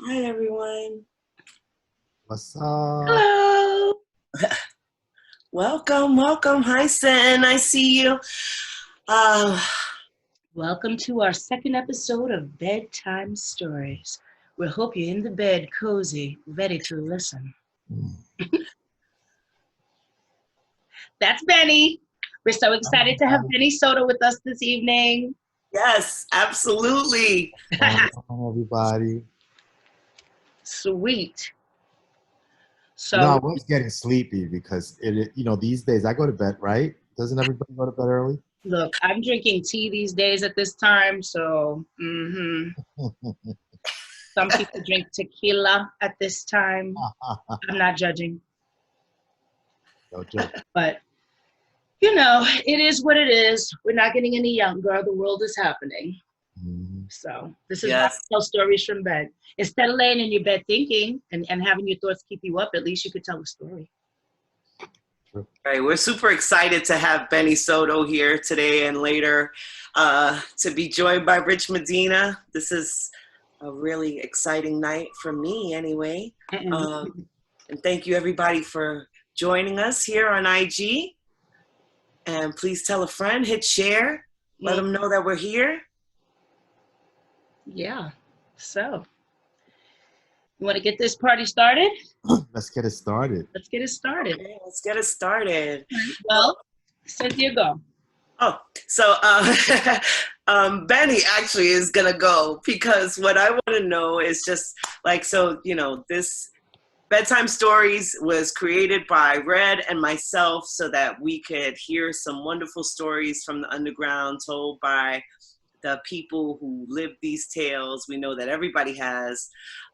Hi, everyone. What's up? Hello. Welcome. Hi, Sen. I see you. Uh, Welcome to our second episode of Bedtime Stories. We hope you're in the bed, cozy, ready to listen. That's Benny. We're so excited to have Benny Soto with us this evening. yes, absolutely. Welcome, everybody. Sweet. I So, was getting sleepy because these days I go to bed, right? Doesn't everybody go to bed early? look, I'm drinking tea these days at this time. Some people drink tequila at this time. I'm not judging, No joke. but it is what it is. We're not getting any younger. The world is happening. Mhm. So this is why I Yes. tell stories from bed. Instead of laying in your bed thinking and having your thoughts keep you up, at least you could tell a story. True. Right. We're super excited to have Benny Soto here today and later to be joined by Rich Medina. This is a really exciting night for me, anyway. And thank you, everybody, for joining us here on IG. And please tell a friend, hit share, let them know that we're here. Yeah. So you want to get this party started? Let's get it started. Let's get it started. Okay, let's get it started. Well, Cynthia, go. Oh, so Benny actually is gonna go because what I want to know is just like this bedtime stories was created by Red and myself so that we could hear some wonderful stories from the underground told by the people who live these tales. We know that everybody has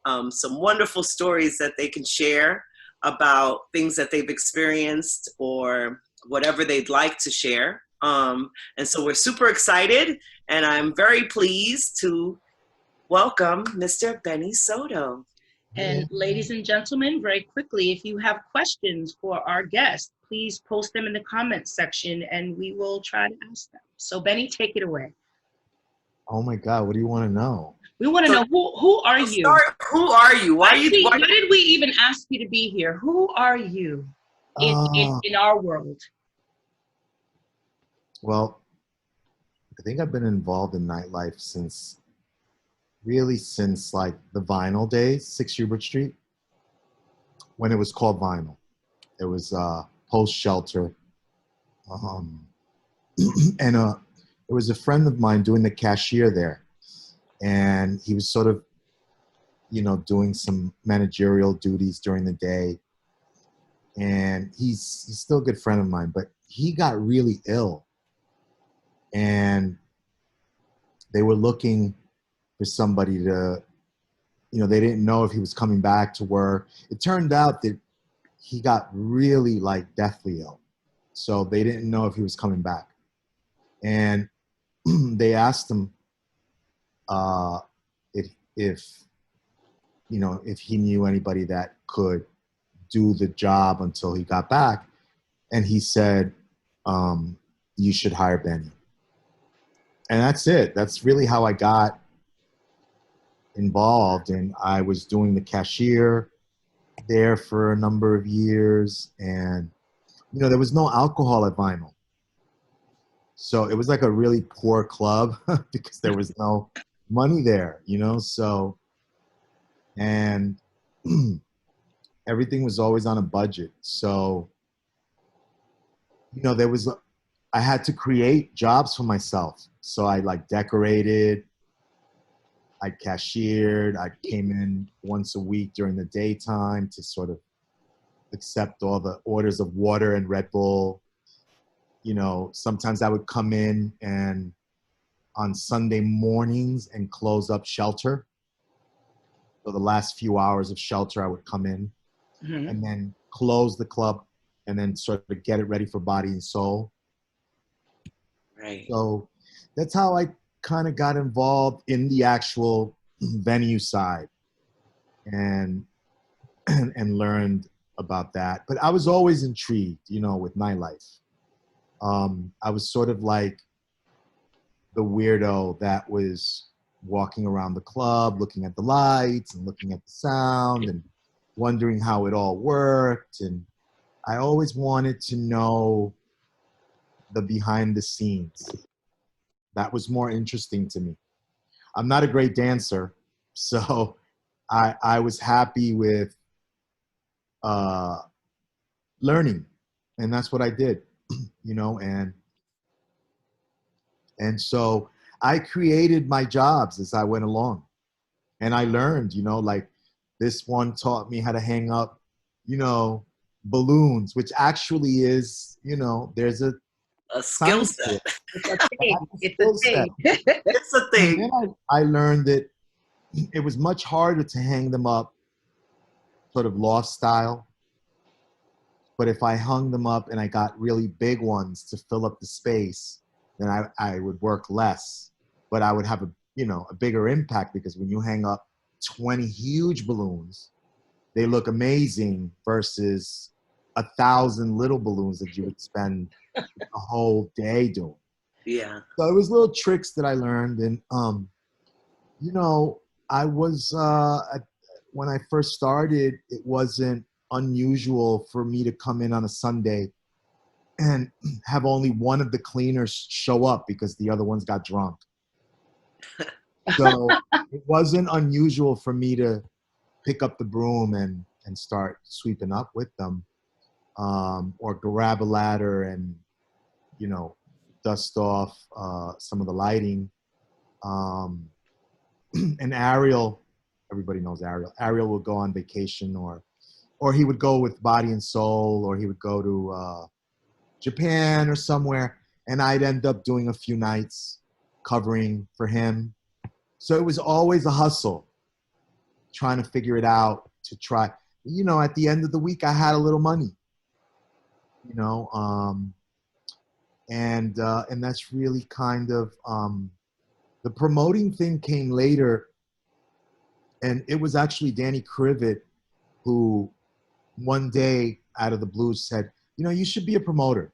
some wonderful stories that they can share about things that they've experienced or whatever they'd like to share. And so we're super excited, and I'm very pleased to welcome Mr. Benny Soto. Yeah. And ladies and gentlemen, very quickly, if you have questions for our guest, please post them in the comments section and we will try to ask them. So Benny, take it away. Oh my God, what do you want to know? We want to So, know who are so you? start. Who are you? Why did we even ask you to be here? Who are you Uh, in our world? well, I think I've been involved in nightlife since like the Vinyl days, 6 Hubert Street, when it was called Vinyl. It was post shelter. Um, and there was a friend of mine doing the cashier there, and he was sort of doing some managerial duties during the day, and he's still a good friend of mine, but he got really ill, and they were looking for somebody to, they didn't know if he was coming back to work. It turned out that he got really like deathly ill, so they didn't know if he was coming back, and they asked him uh, if if he knew anybody that could do the job until he got back, and he said, "You should hire Benny." And that's it. That's really how I got involved, and I was doing the cashier there for a number of years, and there was no alcohol at Vinyl, so it was like a really poor club because there was no money there, so and everything was always on a budget. So, there was, I had to create jobs for myself. So I like decorated, I cashiered, I came in once a week during the daytime to sort of accept all the orders of water and Red Bull. Sometimes I would come in and on Sunday mornings and close up shelter. So the last few hours of shelter, I would come in Mhm. and then close the club and then sort of get it ready for Body and Soul. Right. So that's how I kind of got involved in the actual venue side and and learned about that. But I was always intrigued, with nightlife. I was sort of like the weirdo that was walking around the club, looking at the lights and looking at the sound and wondering how it all worked. And I always wanted to know the behind the scenes. That was more interesting to me. I'm not a great dancer, so I was happy with learning, and that's what I did, you know, and so I created my jobs as I went along, and I learned, you know, like this one taught me how to hang up, you know, balloons, which actually is, you know, there's a skill science to set. it. It's a It's skill a set. thing. It's a And thing. then I learned that it was much harder to hang them up sort of loft style. But if I hung them up and I got really big ones to fill up the space, then I would work less. But I would have a, you know, a bigger impact, because when you hang up 20 huge balloons, they look amazing versus 1,000 little balloons that you would spend a whole day doing. Yeah. So it was little tricks that I learned. And, you know, I was, when I first started, it wasn't unusual for me to come in on a Sunday and have only one of the cleaners show up because the other ones got drunk. So it wasn't unusual for me to pick up the broom and start sweeping up with them, or grab a ladder and, you know, dust off some of the lighting. And Ariel, everybody knows Ariel. Ariel would go on vacation, or he would go with Body and Soul, or he would go to Japan or somewhere, and I'd end up doing a few nights covering for him. So it was always a hustle, trying to figure it out, to try. You know, at the end of the week, I had a little money, you know, and that's really kind of the promoting thing came later, and it was actually Danny Krivit who one day out of the blue said, you know, you should be a promoter.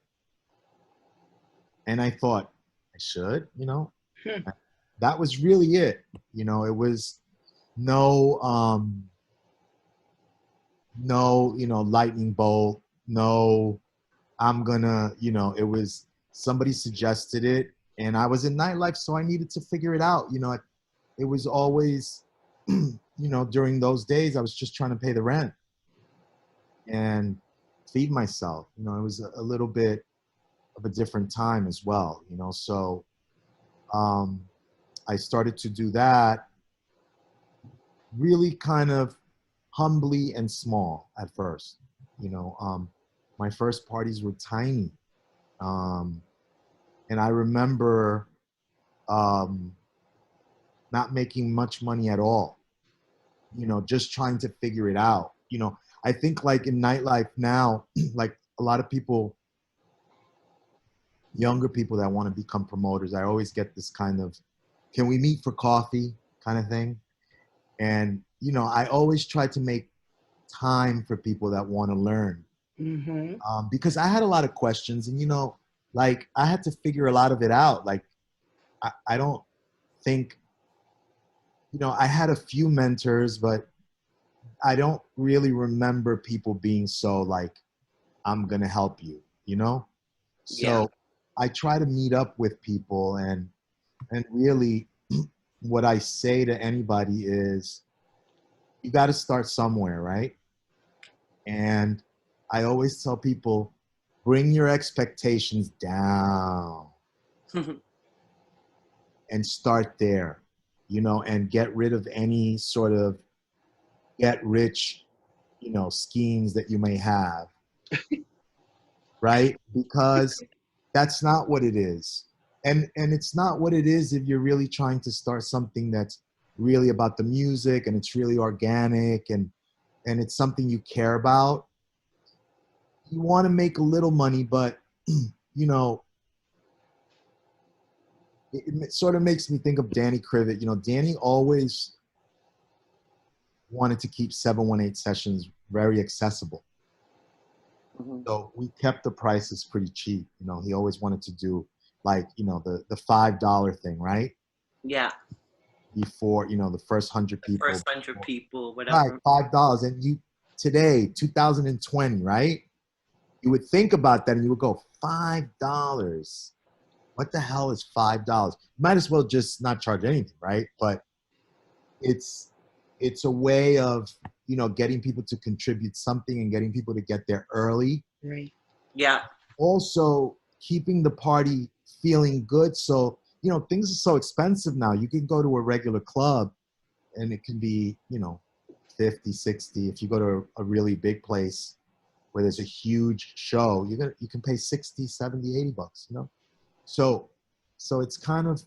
And I thought, I should, you know. That was really it. You know, it was no, you know, lightning bolt, no, I'm gonna, you know, it was somebody suggested it, and I was in nightlife, so I needed to figure it out. You know, it was always, you know, during those days, I was just trying to pay the rent and feed myself. You know, it was a little bit of a different time as well, you know. So I started to do that really kind of humbly and small at first. You know, my first parties were tiny. And I remember not making much money at all, you know, just trying to figure it out. You know, I think like in nightlife now, like a lot of people, younger people that want to become promoters, I always get this kind of, can we meet for coffee kind of thing? And, you know, I always try to make time for people that want to learn. Because I had a lot of questions, and, you know, like I had to figure a lot of it out. Like, I don't think, you know, I had a few mentors, but I don't really remember people being so like, I'm going to help you, you know? Yeah. So I try to meet up with people, and really what I say to anybody is, you got to start somewhere, right? And I always tell people, bring your expectations down and start there, you know, and get rid of any sort of get rich, you know, schemes that you may have, right? Because that's not what it is. And it's not what it is if you're really trying to start something that's really about the music, and it's really organic, and it's something you care about. You want to make a little money, but you know, it sort of makes me think of Danny Krivit. You know, Danny always wanted to keep 718 sessions very accessible. Mhm. So we kept the prices pretty cheap. You know, he always wanted to do like, you know, the $5 thing, right? Yeah. before, you know, the first 100 The people. first 100 people, Right, whatever. $5. And you today, 2020, right? You would think about that and you would go, $5. What the hell is $5? Might as well just not charge anything, right? But it's a way of, you know, getting people to contribute something and getting people to get there early. Right. Yeah. Also keeping the party feeling good. So, you know, things are so expensive now. You can go to a regular club and it can be, you know, 50, 60. If you go to a really big place where there's a huge show, you can pay 60, 70, 80 bucks, you know? So it's kind of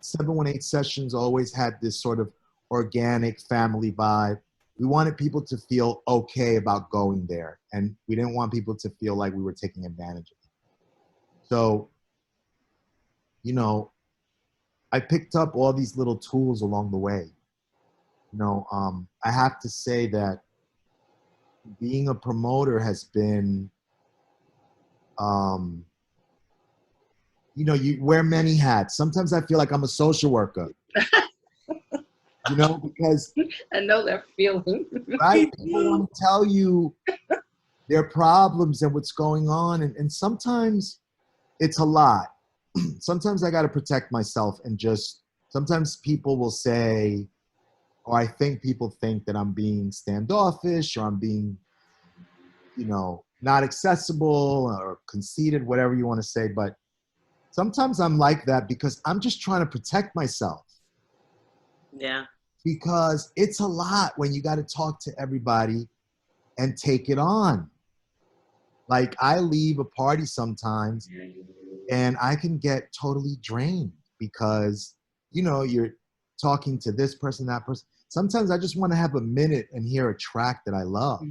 718 Sessions always had this sort of organic family vibe. We wanted people to feel okay about going there, and we didn't want people to feel like we were taking advantage of them. So, you know, I picked up all these little tools along the way. You know, I have to say that being a promoter has been, you know, you wear many hats. Sometimes I feel like I'm a social worker, you know, because I know that feeling. right, people want to tell you their problems and what's going on, and sometimes it's a lot. Sometimes I got to protect myself, and just sometimes people will say, or I think people think that I'm being standoffish or I'm being, you know, not accessible or conceited, whatever you want to say. But sometimes I'm like that because I'm just trying to protect myself. Yeah. Because it's a lot when you got to talk to everybody and take it on. Like I leave a party sometimes and I can get totally drained because, you know, you're talking to this person, that person. Sometimes I just want to have a minute and hear a track that I love.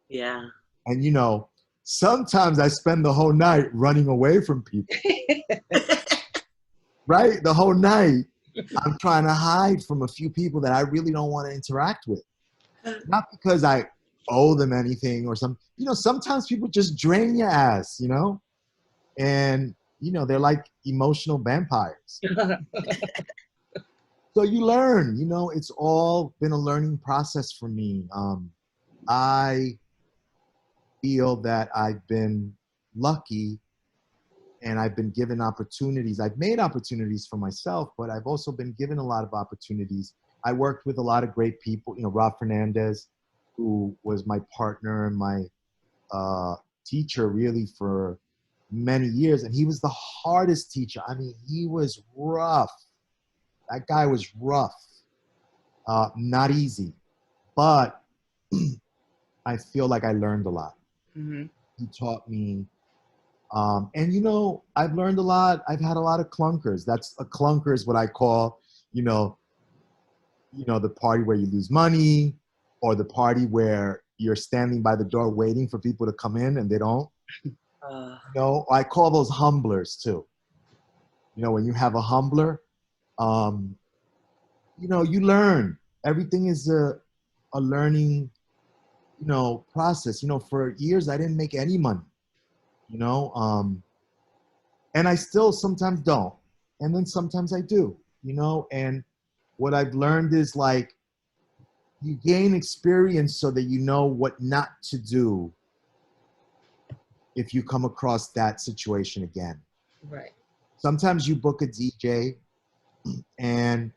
Yeah. And, you know, sometimes I spend the whole night running away from people. Right? The whole night, I'm trying to hide from a few people that I really don't want to interact with. Not because I owe them anything or something. You know, sometimes people just drain your ass, you know? And, you know, they're like emotional vampires. So you learn, you know, it's all been a learning process for me. I feel that I've been lucky and I've been given opportunities. I've made opportunities for myself, but I've also been given a lot of opportunities. I worked with a lot of great people, you know, Rob Fernandez, who was my partner and my teacher really for many years. And he was the hardest teacher. I mean, he was rough. That guy was rough, not easy, but I feel like I learned a lot. Mm-hmm. He taught me, and you know, I've learned a lot. I've had a lot of clunkers. That's a clunker is what I call, you know, the party where you lose money, or the party where you're standing by the door waiting for people to come in and they don't. You know, I call those humblers too. You know, when you have a humbler, you know, you learn. Everything is a learning, you know, process. You know, for years I didn't make any money, you know, and I still sometimes don't. And then sometimes I do, you know, and what I've learned is like you gain experience so that you know what not to do if you come across that situation again. Right. Sometimes you book a DJ and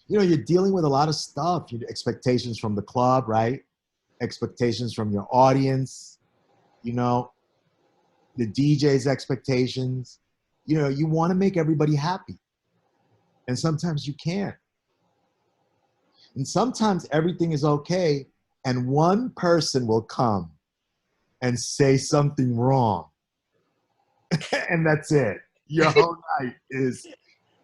you know, you're dealing with a lot of stuff, expectations from the club, right? Expectations from your audience, you know, the DJ's expectations. You know, you want to make everybody happy. And sometimes you can't. And sometimes everything is okay, and one person will come and say something wrong. And that's it. Your whole night is,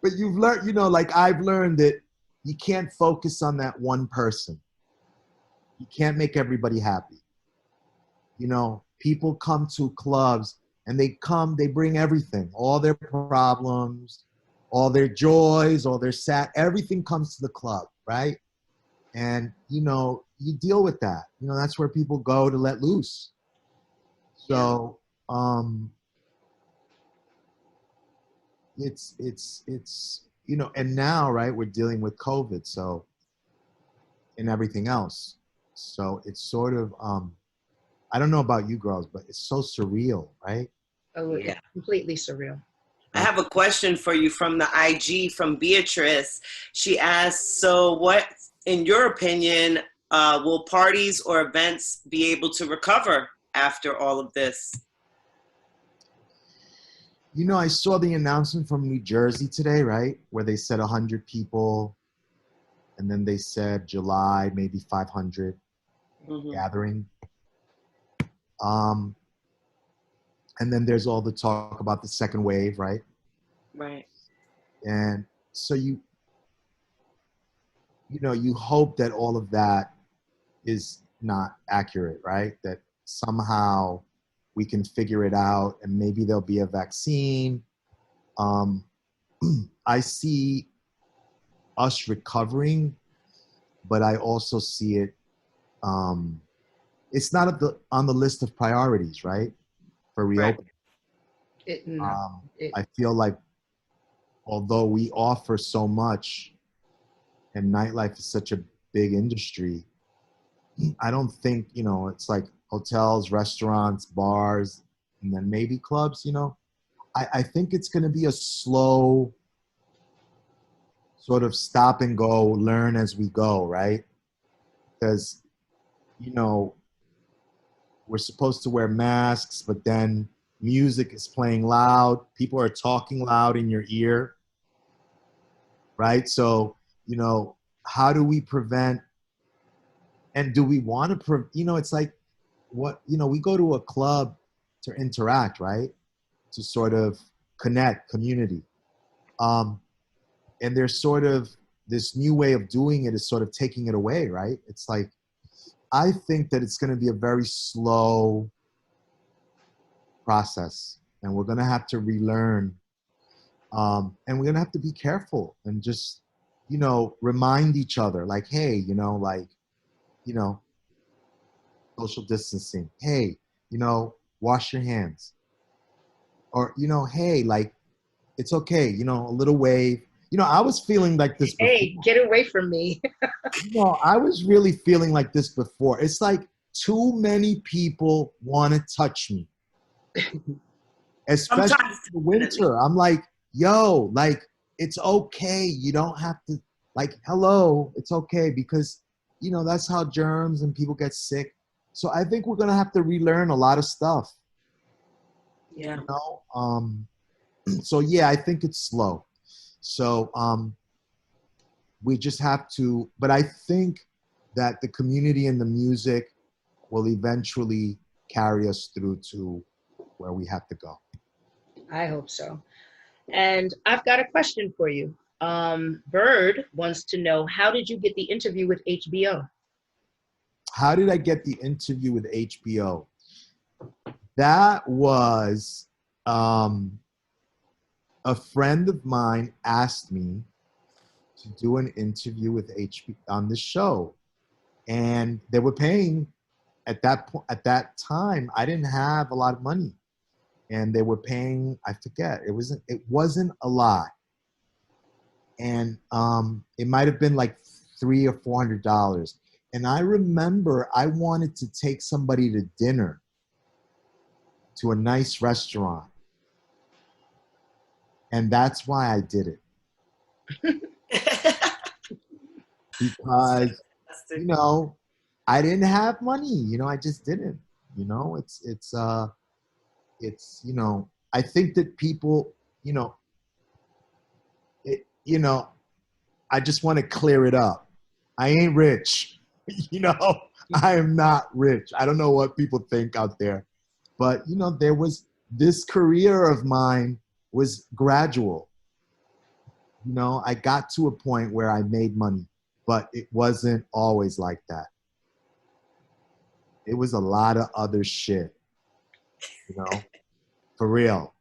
but you've learned, you know, like I've learned that you can't focus on that one person. You can't make everybody happy. You know, people come to clubs and they bring everything, all their problems, all their joys, all their sad, everything comes to the club, right? And, you know, you deal with that. You know, that's where people go to let loose. So, it's, you know, and now, right, we're dealing with COVID, so, and everything else. So it's sort of, I don't know about you girls, but it's so surreal, right? Oh, Yeah. it's completely surreal. I have a question for you from the IG from Beatrice. She asks, so what, in your opinion, will parties or events be able to recover after all of this? You know, I saw the announcement from New Jersey today, right? Where they said 100 people, and then they said July, maybe 500 gathering. Um, and then there's all the talk about the second wave, right? Right. And so you know, you hope that all of that is not accurate, right? That somehow we can figure it out and maybe there'll be a vaccine. I see us recovering, but I also see it, it's not on the list of priorities, right? For reopening. I feel like although we offer so much and nightlife is such a big industry, I don't think, you know, it's like hotels, restaurants, bars, and then maybe clubs, you know. I think it's going to be a slow sort of stop and go, learn as we go, right? Because, you know, we're supposed to wear masks, but then music is playing loud. People are talking loud in your ear, right? So, you know, how do we prevent, and do we want to, you know, it's like, what, you know, we go to a club to interact, right? To sort of connect, community. And there's sort of this new way of doing it is sort of taking it away, right? It's like, I think that it's going to be a very slow process, and we're going to have to relearn, and we're going to have to be careful and just, you know, remind each other, like, hey, you know, like, you know, social distancing. Hey, you know, wash your hands. Or, you know, hey, like, it's okay, you know, a little wave. You know, I was feeling like this before. Hey, get away from me. You know, I was really feeling like this before. It's like too many people want to touch me. Especially Sometimes in the winter. I'm like, yo, like, it's okay. You don't have to, like, hello, it's okay, because, you know, that's how germs and people get sick. So I think we're going to have to relearn a lot of stuff. Yeah. You know? So yeah, I think it's slow. So we just have to, but I think that the community and the music will eventually carry us through to where we have to go. I hope so. And I've got a question for you. Bird wants to know, how did you get the interview with HBO? How did I get the interview with HBO? That was a friend of mine asked me to do an interview with HBO on the show, and they were paying at that point. At that time, I didn't have a lot of money, and they were paying. I forget. It wasn't a lot, and it might have been like $300 or $400. And I remember I wanted to take somebody to dinner to a nice restaurant, and that's why I did it. Because, you know, I didn't have money, you know, I just didn't, you know, it's, you know, I think that people, you know, you know, I just want to clear it up. I ain't rich, you know, I am not rich. I don't know what people think out there, but, you know, there was this career of mine was gradual. You know, I got to a point where I made money, but it wasn't always like that. It was a lot of other shit, you know, for real.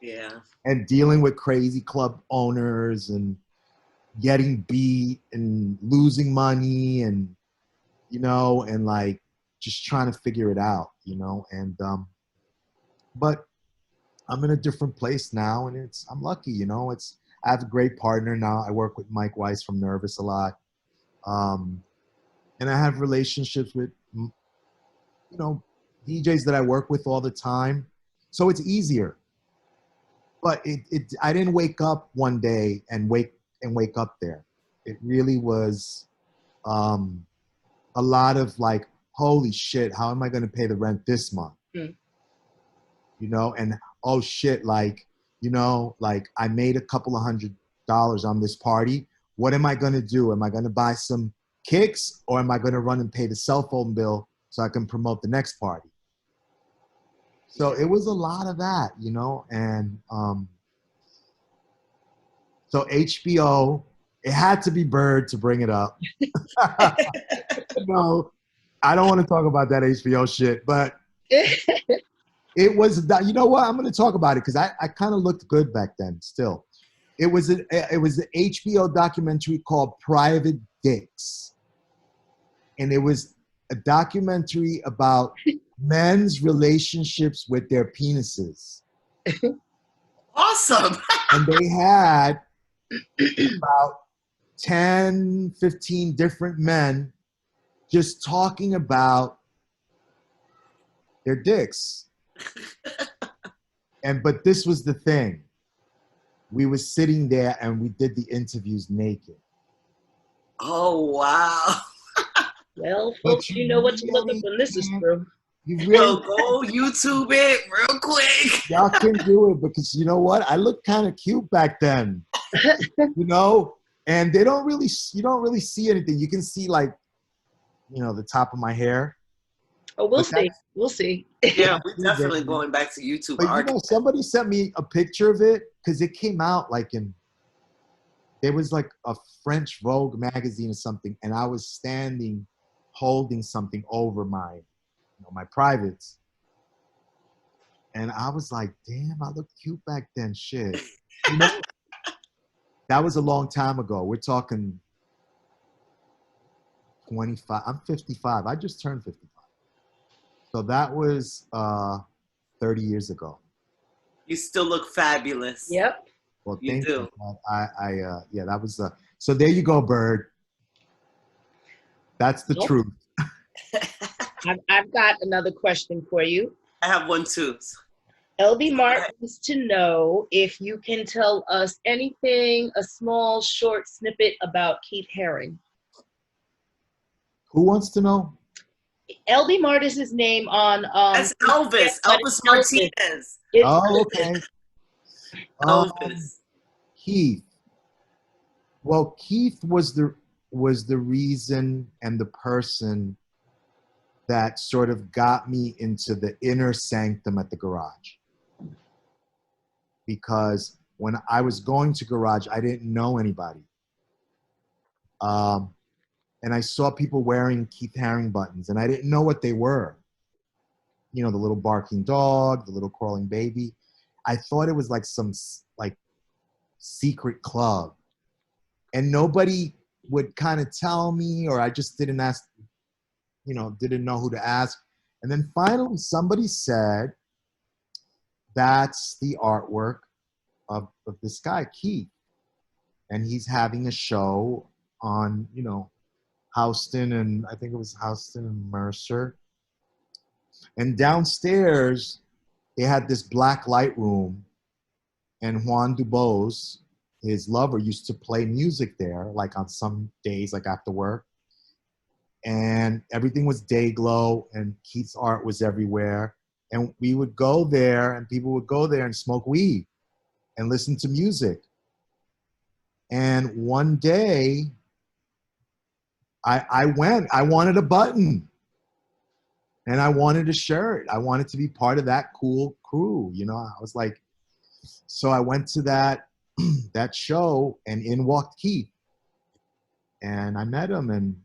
Yeah. And dealing with crazy club owners and getting beat and losing money and, you know, and like just trying to figure it out, you know, and, but I'm in a different place now, and I'm lucky, you know, I have a great partner now. I work with Mike Weiss from Nervous a lot. And I have relationships with, DJs that I work with all the time. So it's easier. But I didn't wake up one day and wake up there. It really was a lot of like, holy shit, how am I going to pay the rent this month? Mm. And oh shit, like I made a couple of $100 on this party. What am I going to do? Am I going to buy some kicks, or am I going to run and pay the cell phone bill so I can promote the next party? So it was a lot of that, and so HBO, it had to be Bird to bring it up. No, I don't want to talk about that HBO shit, but it was, you know what? I'm going to talk about it because I kind of looked good back then still. It was an HBO documentary called Private Dicks. And it was a documentary about men's relationships with their penises. Awesome. And they had about 10, 15 different men just talking about their dicks. But this was the thing. We were sitting there and we did the interviews naked. Oh, wow. Well, folks, you know what to look up when this is through. You really go YouTube it real quick. Y'all can do it because you know what? I looked kind of cute back then. And you don't really see anything. You can see like, the top of my hair. Oh, we'll see. We'll see. Yeah, we're definitely going back to YouTube. But somebody sent me a picture of it because it came out like there was like a French Vogue magazine or something, and I was standing holding something over my my privates. And I was like, damn, I looked cute back then, shit. That was a long time ago. We're talking 25. I'm 55. I just turned 55. So that was 30 years ago. You still look fabulous. Yep. Well, thank you. Yeah, that was so there you go, Bird. That's the truth. I've got another question for you. I have one too. LB Mark wants to know if you can tell us anything, a small, short snippet about Keith Haring. Who wants to know? LB Mart is his name on. That's Elvis. Elvis Martinez. Oh, okay. Elvis. Keith. Well, Keith was the reason and the person that sort of got me into the inner sanctum at the garage. Because when I was going to garage, I didn't know anybody. And I saw people wearing Keith Haring buttons, and I didn't know what they were. The little barking dog, the little crawling baby. I thought it was like some secret club. And nobody would kind of tell me, or I just didn't ask, didn't know who to ask. And then finally somebody said, that's the artwork of this guy, Keith. And he's having a show on, Houston, and I think it was Houston and Mercer. And downstairs, they had this black light room, and Juan Dubose, his lover, used to play music there, like on some days, like after work. And everything was day glow, and Keith's art was everywhere. And we would go there, and people would go there and smoke weed and listen to music. And one day, I wanted a button, and I wanted a shirt. I wanted to be part of that cool crew. I was like, so I went to that show, and in walked Keith, and I met him, and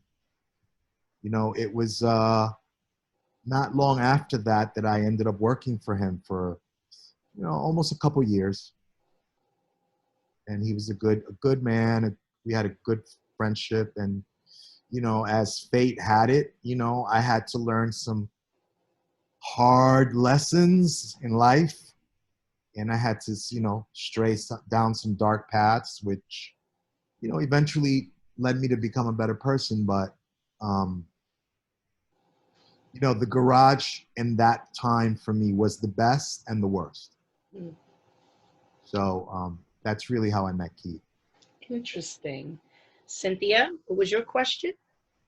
it was not long after that I ended up working for him for almost a couple years. And he was a good man. We had a good friendship, and as fate had it, I had to learn some hard lessons in life. and I had to, stray down some dark paths, which, eventually led me to become a better person. But, the garage in that time for me was the best and the worst. Mm. So that's really how I met Keith. Interesting. Cynthia, what was your question?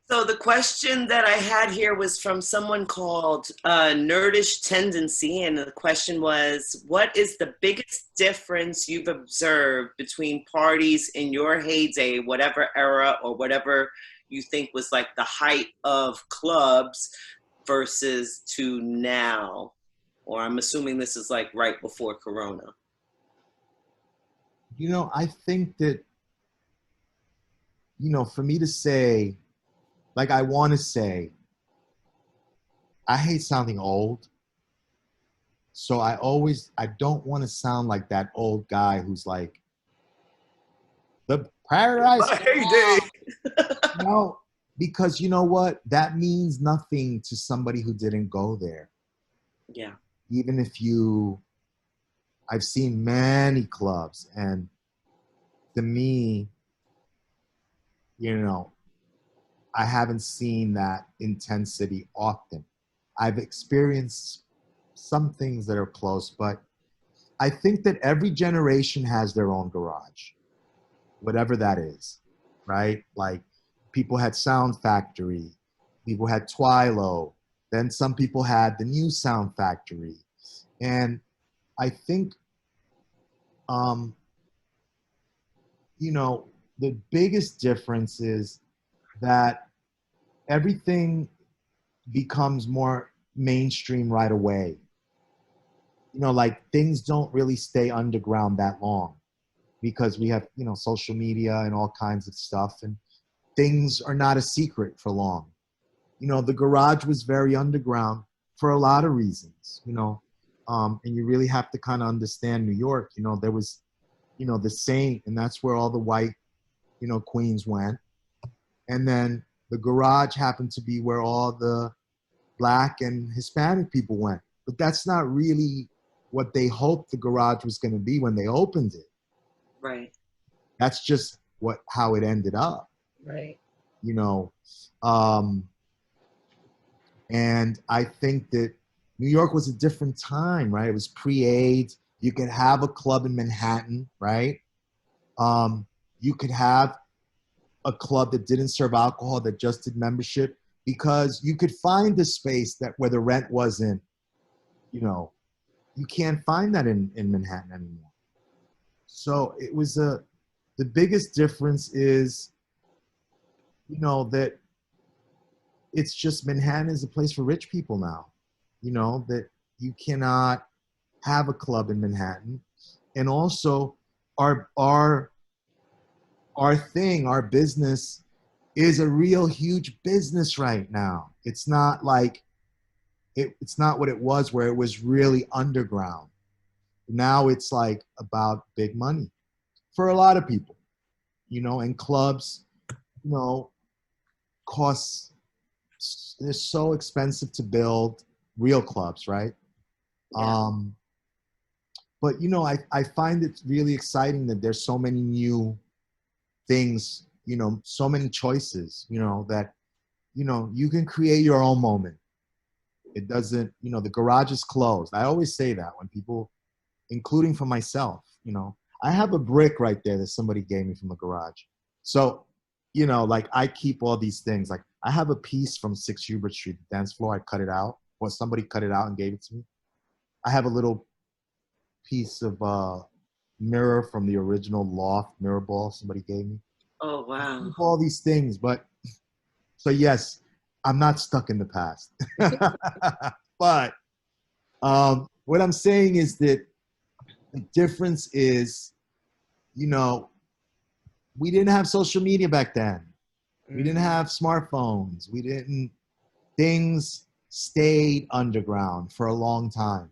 So the question that I had here was from someone called Nerdish Tendency, and the question was, what is the biggest difference you've observed between parties in your heyday, whatever era or whatever you think was like the height of clubs versus to now? Or I'm assuming this is like right before Corona. I think that, for me to say, like, I want to say, I hate sounding old. So I don't want to sound like that old guy who's like, the paradise. Heyday. No, because you know what? That means nothing to somebody who didn't go there. Yeah. Even if I've seen many clubs, and to me, I haven't seen that intensity often. I've experienced some things that are close, but I think that every generation has their own garage, whatever that is, right? Like, people had Sound Factory, people had Twilo, then some people had the new Sound Factory. And I think, the biggest difference is that everything becomes more mainstream right away. Like, things don't really stay underground that long because we have, social media and all kinds of stuff, and things are not a secret for long. The garage was very underground for a lot of reasons, and you really have to kind of understand New York. There was, the Saint, and that's where all the white, queens went. And then the garage happened to be where all the Black and Hispanic people went. But that's not really what they hoped the garage was going to be when they opened it. Right. That's just how it ended up. Right. And I think that New York was a different time, right? It was pre-AIDS. You could have a club in Manhattan, right? You could have a club that didn't serve alcohol, that just did membership, because you could find the space where the rent wasn't, you can't find that in Manhattan anymore. So it was the biggest difference is, that it's just Manhattan is a place for rich people now, that you cannot have a club in Manhattan. And also our business is a real huge business right now. It's not like, it's not what it was where it was really underground. Now it's like about big money for a lot of people, and clubs, costs, they're so expensive to build, real clubs, right? Yeah. But I find it really exciting that there's so many new things, so many choices, that, you can create your own moment. It doesn't, the garage is closed. I always say that when people, including for myself, I have a brick right there that somebody gave me from the garage. So, like, I keep all these things. Like, I have a piece from 6 Hubert Street, the dance floor. I cut it out, or somebody cut it out and gave it to me. I have a little piece of mirror from the original Loft mirror ball somebody gave me. Oh, wow. All these things. But so yes, I'm not stuck in the past. But what I'm saying is that the difference is, we didn't have social media back then. We didn't have smartphones. Things stayed underground for a long time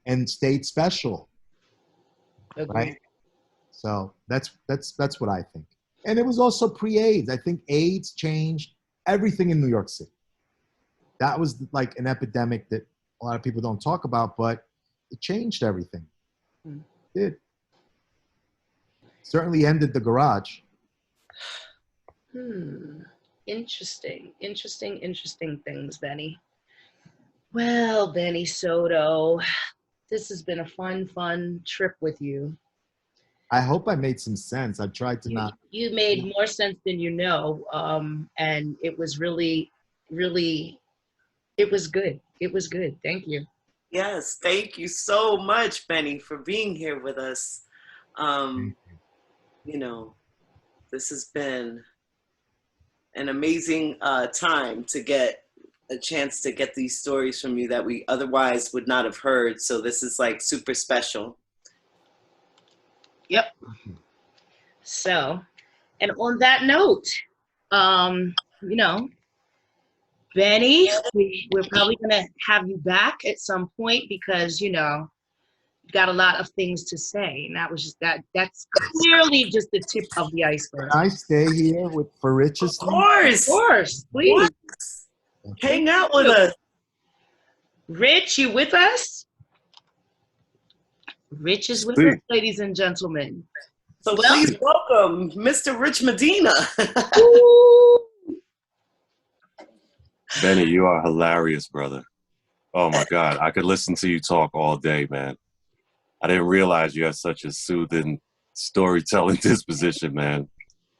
and stayed special. Agreed. Right? So that's what I think. And it was also pre-AIDS. I think AIDS changed everything in New York City. That was like an epidemic that a lot of people don't talk about, but it changed everything. Mm. It did. Certainly ended the garage. Interesting, interesting, interesting things, Benny. Well, Benny Soto, this has been a fun trip with you. I hope I made some sense. I tried to not. You made more sense than you know, and it was really, it was good. It was good. Thank you. Yes, thank you so much, Benny, for being here with us. You know, this has been an amazing time to get a chance to get these stories from you that we otherwise would not have heard. So this is like super special. Yep. So, and on that note, you know, Benny, we're probably gonna have you back at some point because you know you got a lot of things to say, and that was just that's clearly just the tip of the iceberg. Can I stay here for Rich's? Of course, please. Hang out with us. Rich, you with us? Rich is with us, ladies and gentlemen. So please welcome Mr. Rich Medina. Benny, you are hilarious, brother. Oh my God, I could listen to you talk all day, man. I didn't realize you had such a soothing storytelling disposition, man.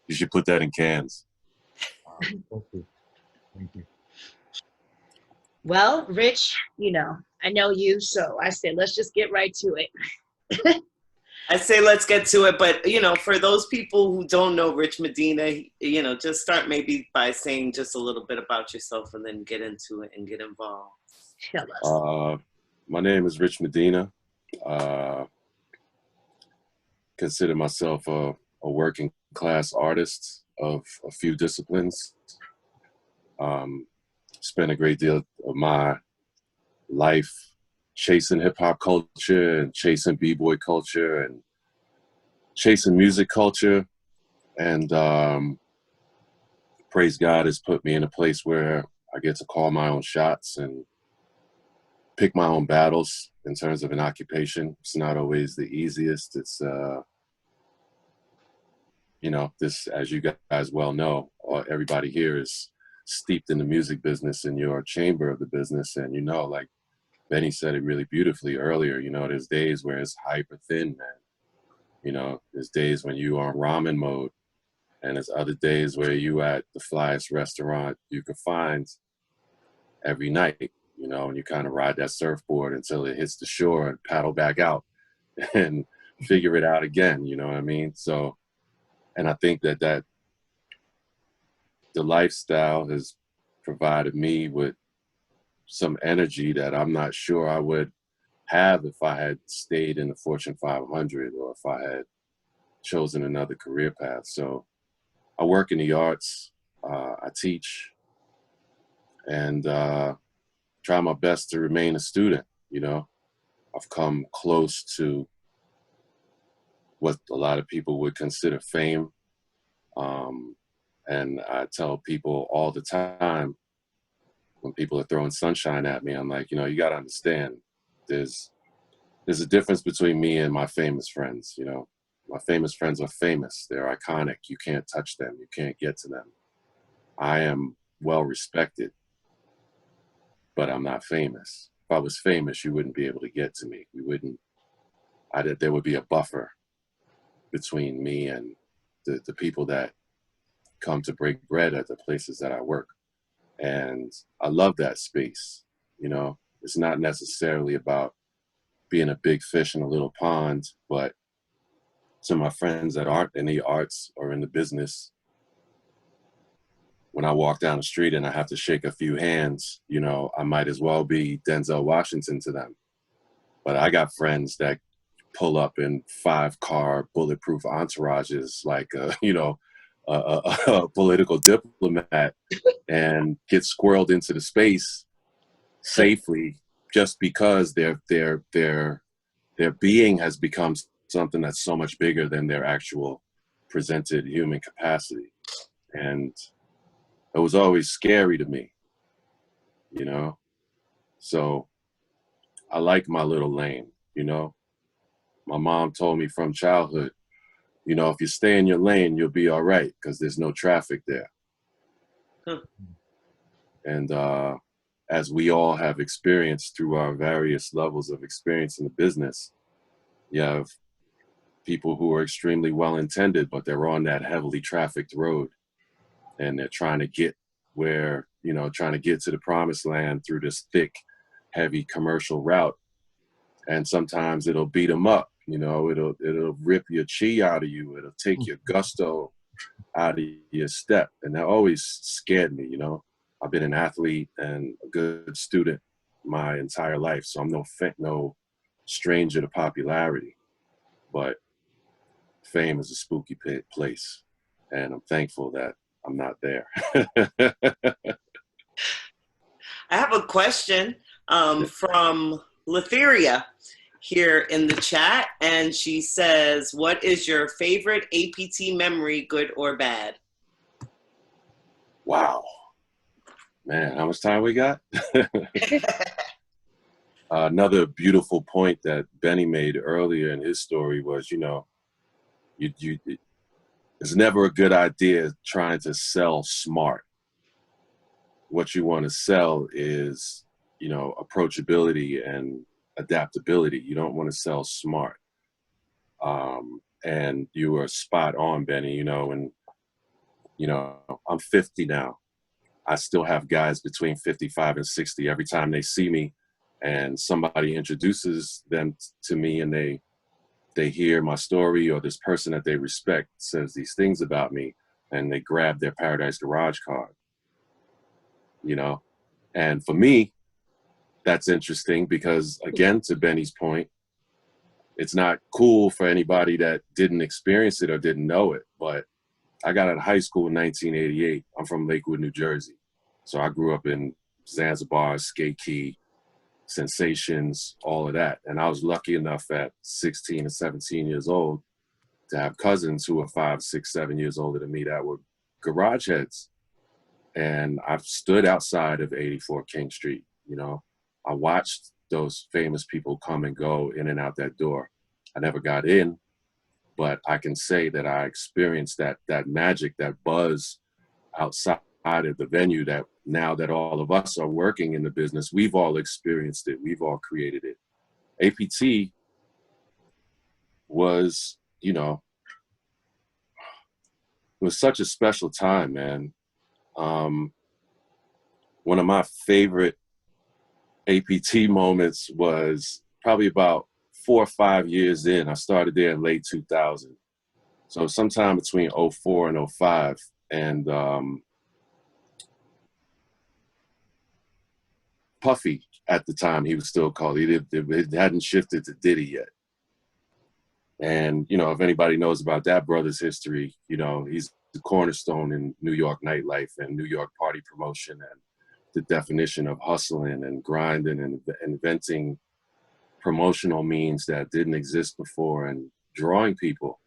You should put that in cans. Thank you. Thank you. Well, Rich, you know, I know you, so I said, let's just get right to it. I say let's get to it, but you know, for those people who don't know Rich Medina, you know, just start maybe by saying just a little bit about yourself and then get into it and get involved. Tell us. My name is Rich Medina. Consider myself a working class artist of a few disciplines. Spent a great deal of my life chasing hip hop culture and chasing b-boy culture and chasing music culture. And praise God has put me in a place where I get to call my own shots and pick my own battles in terms of an occupation. It's not always the easiest. It's, you know, this, as you guys well know, everybody here is steeped in the music business in your chamber of the business. And, you know, like Benny said it really beautifully earlier, you know, there's days where it's hyper thin, man. You know, there's days when you are on ramen mode, and there's other days where you at the flyest restaurant you can find every night, you know, and you kind of ride that surfboard until it hits the shore and paddle back out and figure it out again, you know what I mean? So, and I think that the lifestyle has provided me with some energy that I'm not sure I would have if I had stayed in the Fortune 500 or if I had chosen another career path. So I work in the arts, I teach, and try my best to remain a student, you know. I've come close to what a lot of people would consider fame. And I tell people all the time, when people are throwing sunshine at me, I'm like, you know, you got to understand, there's a difference between me and my famous friends, you know. My famous friends are famous. They're iconic. You can't touch them. You can't get to them. I am well respected, but I'm not famous. If I was famous, you wouldn't be able to get to me. You wouldn't, there would be a buffer between me and the people that come to break bread at the places that I work. And I love that space, you know. It's not necessarily about being a big fish in a little pond, but to my friends that aren't in the arts or in the business, when I walk down the street and I have to shake a few hands, you know, I might as well be Denzel Washington to them. But I got friends that pull up in 5-car bulletproof entourages like, you know, a political diplomat and get squirreled into the space safely just because their being has become something that's so much bigger than their actual presented human capacity. And it was always scary to me, you know? So I like my little lane. you know. My mom told me from childhood, you know, if you stay in your lane, you'll be all right because there's no traffic there. Huh. And as we all have experienced through our various levels of experience in the business, you have people who are extremely well-intended, but they're on that heavily trafficked road and they're trying to get where, you know, trying to get to the promised land through this thick, heavy commercial route. And sometimes it'll beat them up, you know, it'll rip your chi out of you. It'll take your gusto out of your step. And that always scared me, you know. I've been an athlete and a good student my entire life, so I'm no stranger to popularity. But fame is a spooky place, and I'm thankful that I'm not there. I have a question from Letheria here in the chat, and she says, what is your favorite APT memory, good or bad? Wow. Man, how much time we got? Another beautiful point that Benny made earlier in his story was, you know, it's never a good idea trying to sell smart. What you want to sell is, you know, approachability and adaptability. You don't want to sell smart. And you were spot on, Benny, you know, and, you know, I'm 50 now. I still have guys between 55 and 60. Every time they see me and somebody introduces them to me and they hear my story, or this person that they respect says these things about me, and they grab their Paradise Garage card, you know? And for me, that's interesting because, again, to Benny's point, it's not cool for anybody that didn't experience it or didn't know it. But I got out of high school in 1988. I'm from Lakewood, New Jersey. So I grew up in Zanzibar, Skate Key, Sensations, all of that. And I was lucky enough at 16 and 17 years old to have cousins who were 5, 6, 7 years older than me that were garage heads. And I've stood outside of 84 King Street, you know. I watched those famous people come and go in and out that door. I never got in, but I can say that I experienced that magic, that buzz outside of the venue, that now that all of us are working in the business, we've all experienced it. We've all created it. APT was, you know, it was such a special time, man. One of my favorite APT moments was probably about 4 or 5 years in. I started there in late 2000. So sometime between 04 and 05. And Puffy, at the time, he was still called. It hadn't shifted to Diddy yet. And, you know, if anybody knows about that brother's history, you know, he's the cornerstone in New York nightlife and New York party promotion and the definition of hustling and grinding and inventing promotional means that didn't exist before and drawing people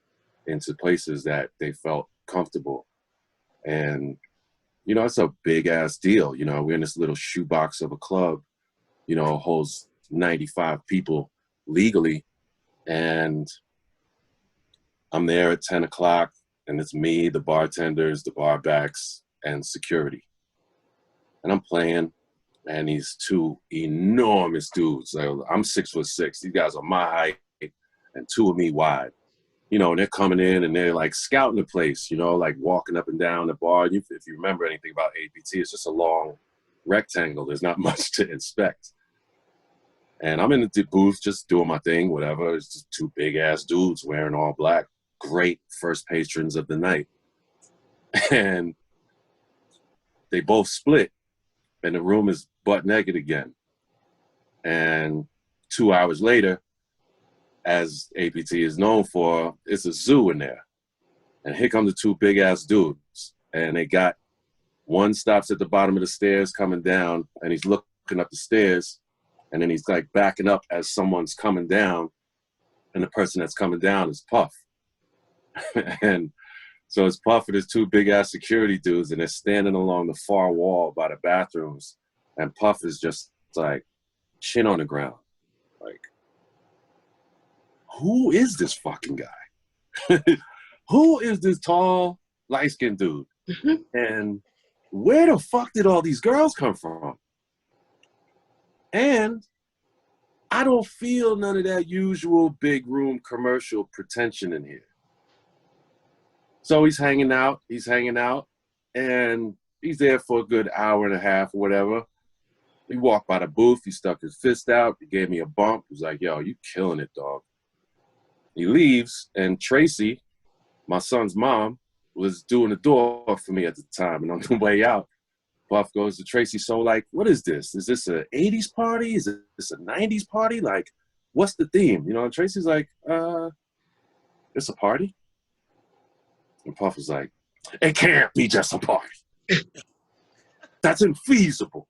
into places that they felt comfortable. And, you know, it's a big ass deal. You know, we're in this little shoebox of a club, you know, holds 95 people legally. And I'm there at 10 o'clock and it's me, the bartenders, the bar backs, and security. And I'm playing, and these two enormous dudes. I'm 6'6". These guys are my height and two of me wide. You know, and they're coming in and they're like scouting the place, you know, like walking up and down the bar. If you remember anything about APT, it's just a long rectangle. There's not much to inspect. And I'm in the booth just doing my thing, whatever. It's just two big ass dudes wearing all black. Great first patrons of the night. And they both split. And the room is butt naked again. And 2 hours later, as APT is known for, it's a zoo in there. And here come the two big ass dudes. And they got, one stops at the bottom of the stairs coming down, and he's looking up the stairs. And then he's like backing up as someone's coming down. And the person that's coming down is Puff. And so it's Puff and his two big ass security dudes, and they're standing along the far wall by the bathrooms. And Puff is just like chin on the ground, like who is this fucking guy? Who is this tall, light-skinned dude? And where the fuck did all these girls come from? And I don't feel none of that usual big room commercial pretension in here. So he's hanging out, and he's there for a good hour and a half or whatever. He walked by the booth, he stuck his fist out, he gave me a bump. He was like, yo, you killing it, dog. He leaves, and Tracy, my son's mom, was doing the door for me at the time. And on the way out, Buff goes to Tracy, so like, what is this? Is this an 80s party? Is this a 90s party? Like, what's the theme? You know, and Tracy's like, it's a party? And Puff was like, it can't be just a party. That's infeasible.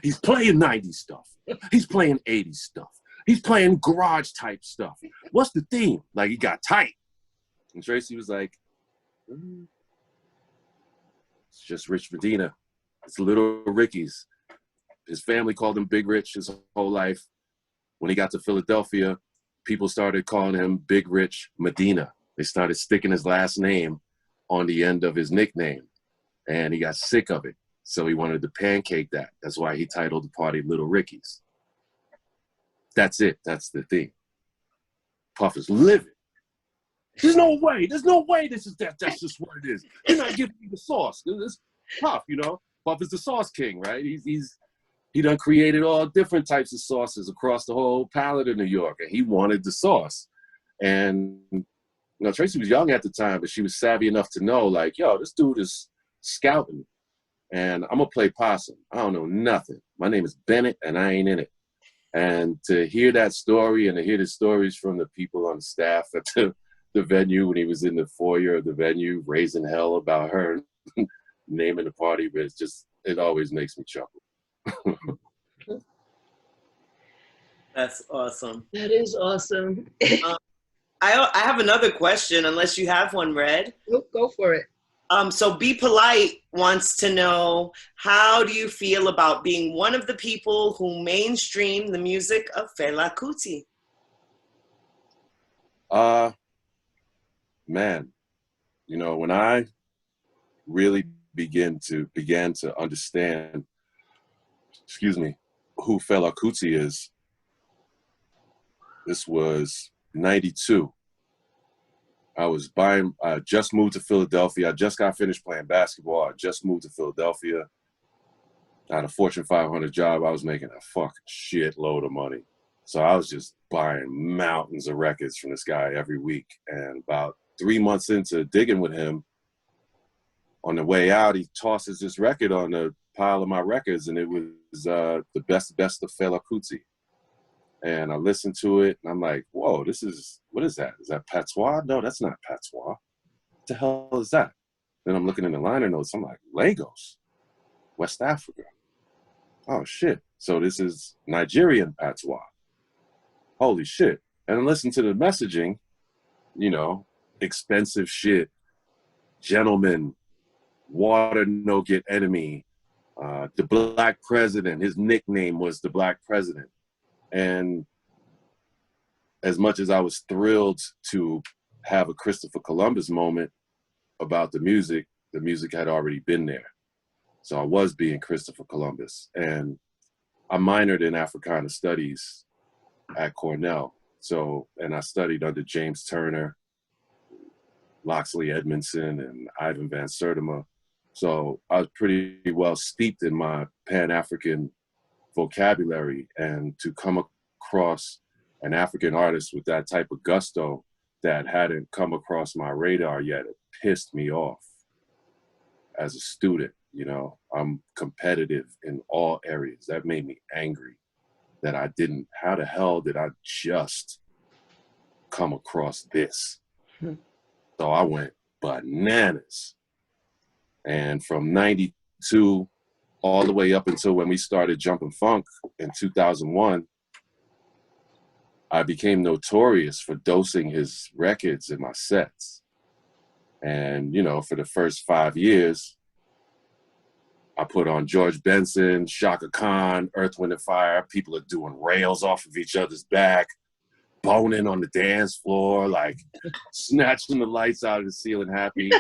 He's playing 90s stuff. He's playing 80s stuff. He's playing garage type stuff. What's the theme? Like, he got tight. And Tracy was like, it's just Rich Medina. It's Little Ricky's. His family called him Big Rich his whole life. When he got to Philadelphia, people started calling him Big Rich Medina. They started sticking his last name on the end of his nickname. And he got sick of it. So he wanted to pancake that. That's why he titled the party Little Ricky's. That's it. That's the thing. Puff is livid. There's no way this is that. That's just what it is. You're not giving me the sauce. It's Puff, you know. Puff is the sauce king, right? He done created all different types of sauces across the whole palette of New York, and he wanted the sauce. And you know, Tracy was young at the time, but she was savvy enough to know, like, yo, this dude is scouting, and I'm gonna play possum. I don't know nothing. My name is Bennett, and I ain't in it. And to hear that story, and to hear the stories from the people on the staff at the venue when he was in the foyer of the venue, raising hell about her naming the party, but it always makes me chuckle. That's awesome. That is awesome. I have another question, unless you have one, Red. Go for it. So Be Polite wants to know, how do you feel about being one of the people who mainstream the music of Fela Kuti? Man, you know, when I really began to understand, who Fela Kuti is, this was 92. I just moved to Philadelphia. I just got finished playing basketball. I just moved to Philadelphia. I had a Fortune 500 job. I was making a fucking shitload of money. So I was just buying mountains of records from this guy every week. And about 3 months into digging with him, on the way out, he tosses this record on the pile of my records, and it was the best of Fela Kuti. And I listened to it, and I'm like, whoa, what is that? Is that patois? No, that's not patois. What the hell is that? Then I'm looking in the liner notes, I'm like, Lagos, West Africa. Oh, shit. So this is Nigerian patois. Holy shit. And I listened to the messaging, you know, expensive shit, gentlemen, water no get enemy, the black president, his nickname was the black president. And as much as I was thrilled to have a Christopher Columbus moment about the music had already been there. So I was being Christopher Columbus. And I minored in Africana Studies at Cornell. So, and I studied under James Turner, Loxley Edmondson, and Ivan Van Sertima. So I was pretty well steeped in my Pan-African vocabulary, and to come across an African artist with that type of gusto that hadn't come across my radar yet, it pissed me off as a student. You know, I'm competitive in all areas. That made me angry that how the hell did I just come across this? So I went bananas. And from 92 all the way up until when we started Jumpin' Funk in 2001, I became notorious for dosing his records in my sets. And, you know, for the first 5 years, I put on George Benson, Shaka Khan, Earth, Wind & Fire. People are doing rails off of each other's back. boning on the dance floor, like snatching the lights out of the ceiling, happy.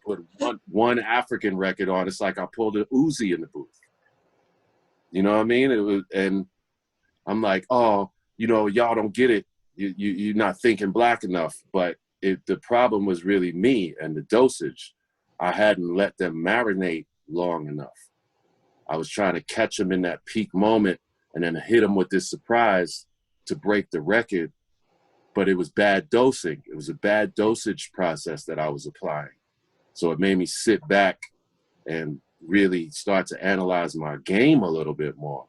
Put one African record on. It's like I pulled an Uzi in the booth. You know what I mean? It was, and I'm like, oh, you know, y'all don't get it. You're not thinking black enough. But the problem was really me and the dosage. I hadn't let them marinate long enough. I was trying to catch them in that peak moment and then hit them with this surprise to break the record. But it was bad dosing. It was a bad dosage process that I was applying. So it made me sit back and really start to analyze my game a little bit more.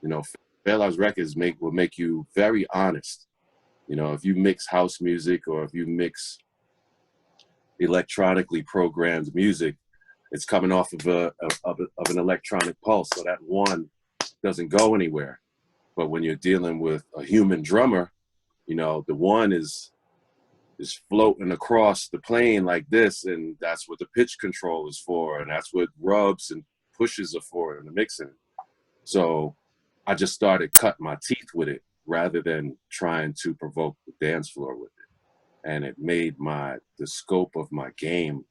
You know, Fela's records will make you very honest. You know, if you mix house music or if you mix electronically programmed music, it's coming off of an electronic pulse. So that one doesn't go anywhere. But when you're dealing with a human drummer, you know, the one is floating across the plane like this, and that's what the pitch control is for, and that's what rubs and pushes are for in the mixing. So I just started cutting my teeth with it rather than trying to provoke the dance floor with it. And it made the scope of my game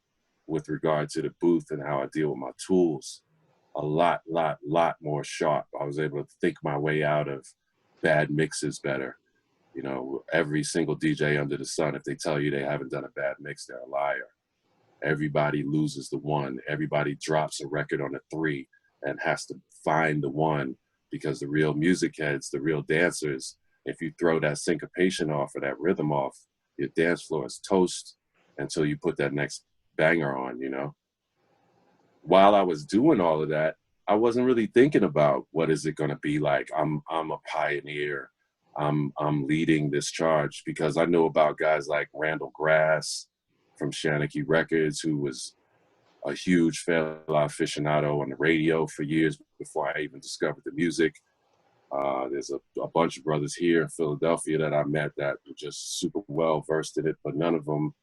with regard to the booth and how I deal with my tools a lot more sharp. I was able to think my way out of bad mixes better. You know, every single DJ under the sun, if they tell you they haven't done a bad mix, they're a liar. Everybody loses the one. Everybody drops a record on a 3 and has to find the one, because the real music heads, the real dancers, if you throw that syncopation off or that rhythm off, your dance floor is toast until you put that next banger on, you know? While I was doing all of that, I wasn't really thinking about what is it going to be like. I'm a pioneer. I'm leading this charge, because I know about guys like Randall Grass from Shanachie Records, who was a huge Fela aficionado on the radio for years before I even discovered the music. There's a bunch of brothers here in Philadelphia that I met that were just super well versed in it, but none of them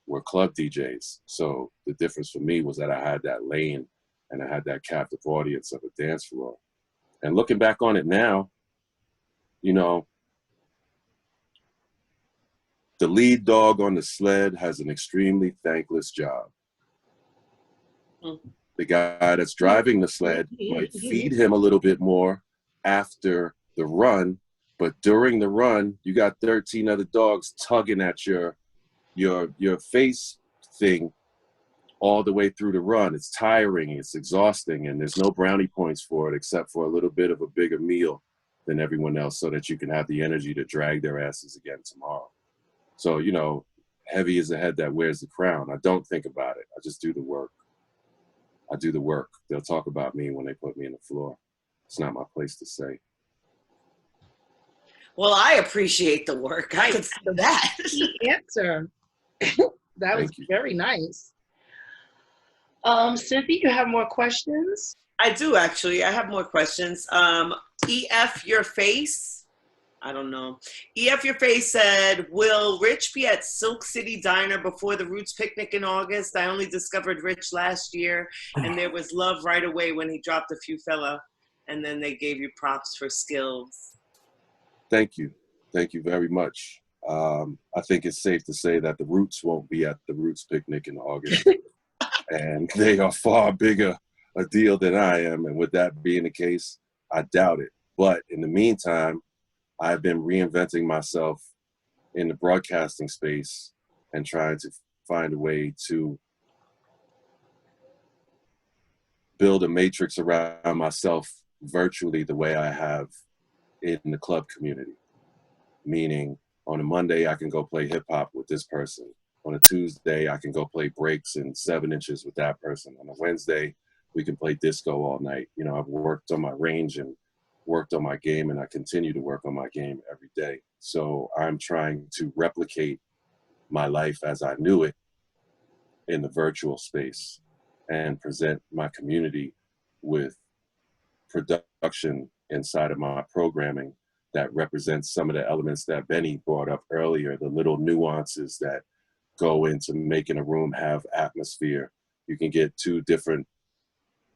were club DJs. So the difference for me was that I had that lane and I had that captive audience of a dance floor. And looking back on it now, you know, the lead dog on the sled has an extremely thankless job. The guy that's driving the sled might feed him a little bit more after the run, but during the run, you got 13 other dogs tugging at your face thing all the way through the run. It's tiring, it's exhausting, and there's no brownie points for it except for a little bit of a bigger meal than everyone else so that you can have the energy to drag their asses again tomorrow. So, you know, heavy is the head that wears the crown. I don't think about it. I just do the work. I do the work. They'll talk about me when they put me in the floor. It's not my place to say. Well, I appreciate the work. I consider that. The answer. That was very nice. Cynthia, you have more questions? I do, actually. I have more questions. EF Your Face. I don't know. EF Your Face said, will Rich be at Silk City Diner before the Roots picnic in August? I only discovered Rich last year, and there was love right away when he dropped a few Fela, and then they gave you props for skills. Thank you. Thank you very much. I think it's safe to say that the Roots won't be at the Roots picnic in August. And they are far bigger a deal than I am. And with that being the case, I doubt it. But in the meantime, I've been reinventing myself in the broadcasting space and trying to find a way to build a matrix around myself virtually the way I have in the club community. Meaning, on a Monday, I can go play hip hop with this person. On a Tuesday, I can go play breaks in 7 inches with that person. On a Wednesday, we can play disco all night. You know, I've worked on my range and worked on my game, and I continue to work on my game every day. So I'm trying to replicate my life as I knew it in the virtual space and present my community with production inside of my programming that represents some of the elements that Benny brought up earlier, the little nuances that go into making a room have atmosphere. You can get 2 different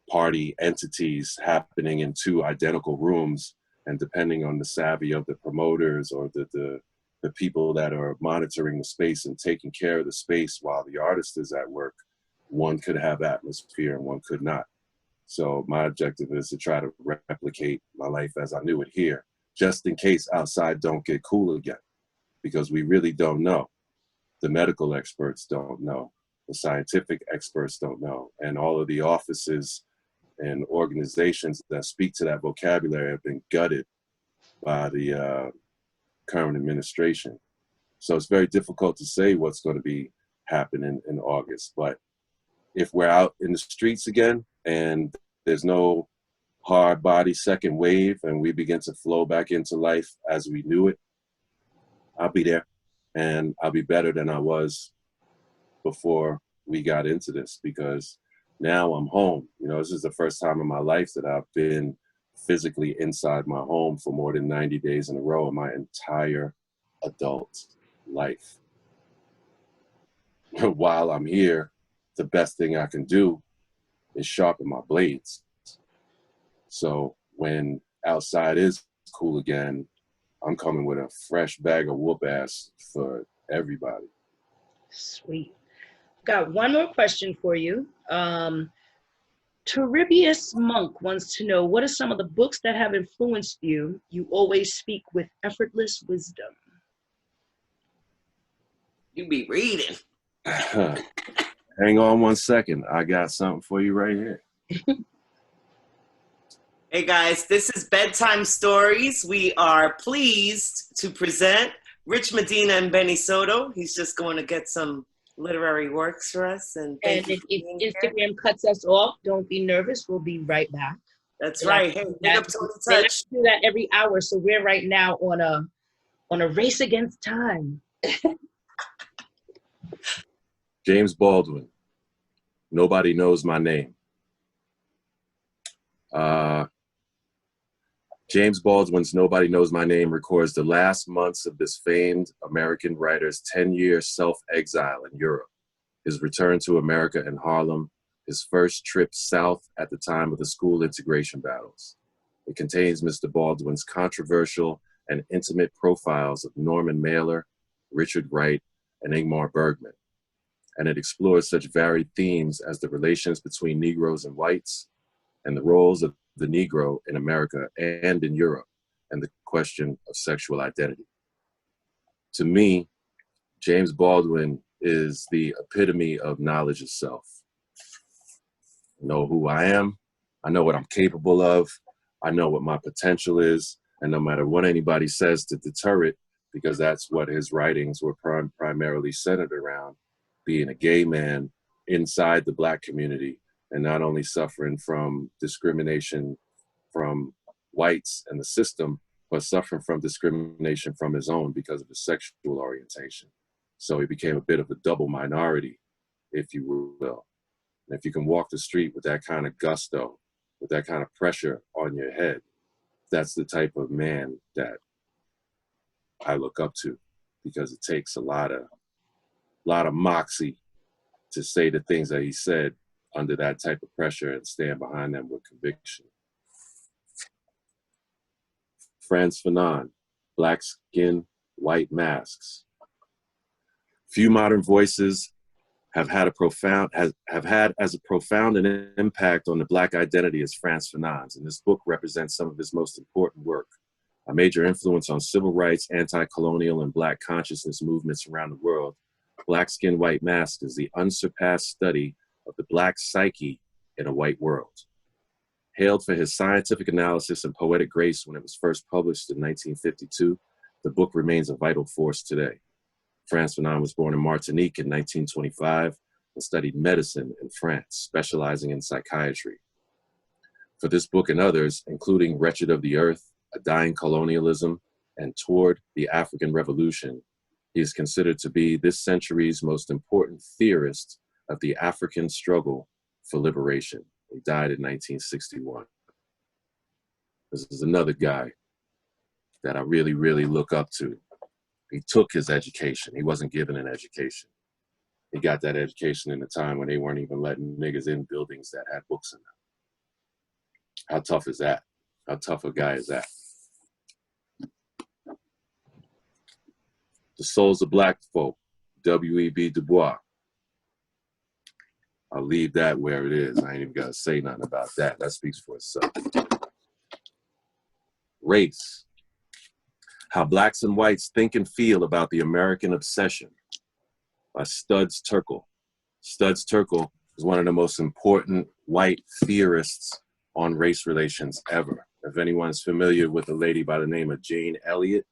party entities happening in 2 identical rooms, and depending on the savvy of the promoters or the the people that are monitoring the space and taking care of the space while the artist is at work, one could have atmosphere and one could not. So my objective is to try to replicate my life as I knew it here, just in case outside don't get cool again, because we really don't know. The medical experts don't know. The scientific experts don't know. And all of the offices and organizations that speak to that vocabulary have been gutted by the current administration. So it's very difficult to say what's going to be happening in August. But if we're out in the streets again and there's no hard body second wave and we begin to flow back into life as we knew it, I'll be there and I'll be better than I was before we got into this, because now I'm home. You know, this is the first time in my life that I've been physically inside my home for more than 90 days in a row in my entire adult life. While I'm here, the best thing I can do is sharpen my blades. So when outside is cool again, I'm coming with a fresh bag of whoop ass for everybody. Sweet. Got one more question for you. Teribius Monk wants to know, what are some of the books that have influenced you? You always speak with effortless wisdom. You be reading. Hang on one second. I got something for you right here. Hey guys, this is Bedtime Stories. We are pleased to present Rich Medina and Benny Soto. He's just going to get some literary works for us. And if Instagram cuts us off, don't be nervous. We'll be right back. That's right. Hey, big up Tony Touch. Do that every hour. So we're right now on a race against time. James Baldwin, Nobody Knows My Name. James Baldwin's Nobody Knows My Name records the last months of this famed American writer's 10-year self-exile in Europe, his return to America in Harlem, his first trip south at the time of the school integration battles. It contains Mr. Baldwin's controversial and intimate profiles of Norman Mailer, Richard Wright, and Ingmar Bergman. And it explores such varied themes as the relations between Negroes and whites, and the roles of the Negro in America and in Europe, and the question of sexual identity. To me, James Baldwin is the epitome of knowledge of self. I know who I am, I know what I'm capable of, I know what my potential is, and no matter what anybody says to deter it, because that's what his writings were primarily centered around, being a gay man inside the Black community, and not only suffering from discrimination from whites and the system, but suffering from discrimination from his own because of his sexual orientation. So he became a bit of a double minority, if you will. And if you can walk the street with that kind of gusto, with that kind of pressure on your head, that's the type of man that I look up to, because it takes a lot of moxie to say the things that he said under that type of pressure and stand behind them with conviction. Frantz Fanon, Black Skin, White Masks. Few modern voices have had as profound an impact on the Black identity as Frantz Fanon's, and this book represents some of his most important work. A major influence on civil rights, anti-colonial, and Black consciousness movements around the world, Black Skin, White Masks is the unsurpassed study of the Black psyche in a white world. Hailed for his scientific analysis and poetic grace when it was first published in 1952, the book remains a vital force today. Frantz Fanon was born in Martinique in 1925 and studied medicine in France, specializing in psychiatry. For this book and others, including Wretched of the Earth, A Dying Colonialism, and Toward the African Revolution, he is considered to be this century's most important theorist of the African struggle for liberation. He died in 1961. This is another guy that I really, really look up to. He took his education. He wasn't given an education. He got that education in a time when they weren't even letting niggas in buildings that had books in them. How tough is that? How tough a guy is that? the souls of black folk, W.E.B. Du Bois. I'll leave that where it is. I ain't even got to say nothing about that. That speaks for itself. Race. How Blacks and Whites Think and Feel About the American Obsession by Studs Terkel. Studs Terkel is one of the most important white theorists on race relations ever. If anyone's familiar with a lady by the name of Jane Elliott,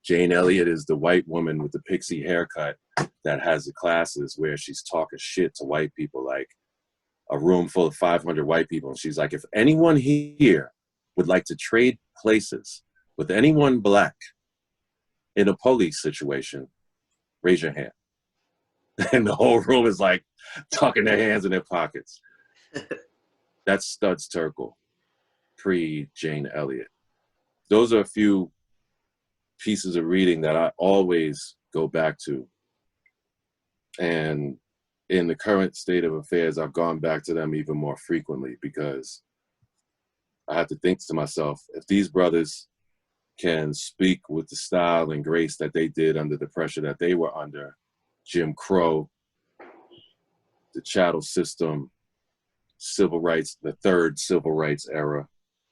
Jane Elliott is the white woman with the pixie haircut that has the classes where she's talking shit to white people, like a room full of 500 white people. And she's like, if anyone here would like to trade places with anyone black in a police situation, raise your hand. And the whole room is like tucking their hands in their pockets. That's Studs Terkel, pre-Jane Elliott. Those are a few pieces of reading that I always go back to. And in the current state of affairs, I've gone back to them even more frequently because I have to think to myself, if these brothers can speak with the style and grace that they did under the pressure that they were under, Jim Crow, the chattel system, civil rights, the third civil rights era.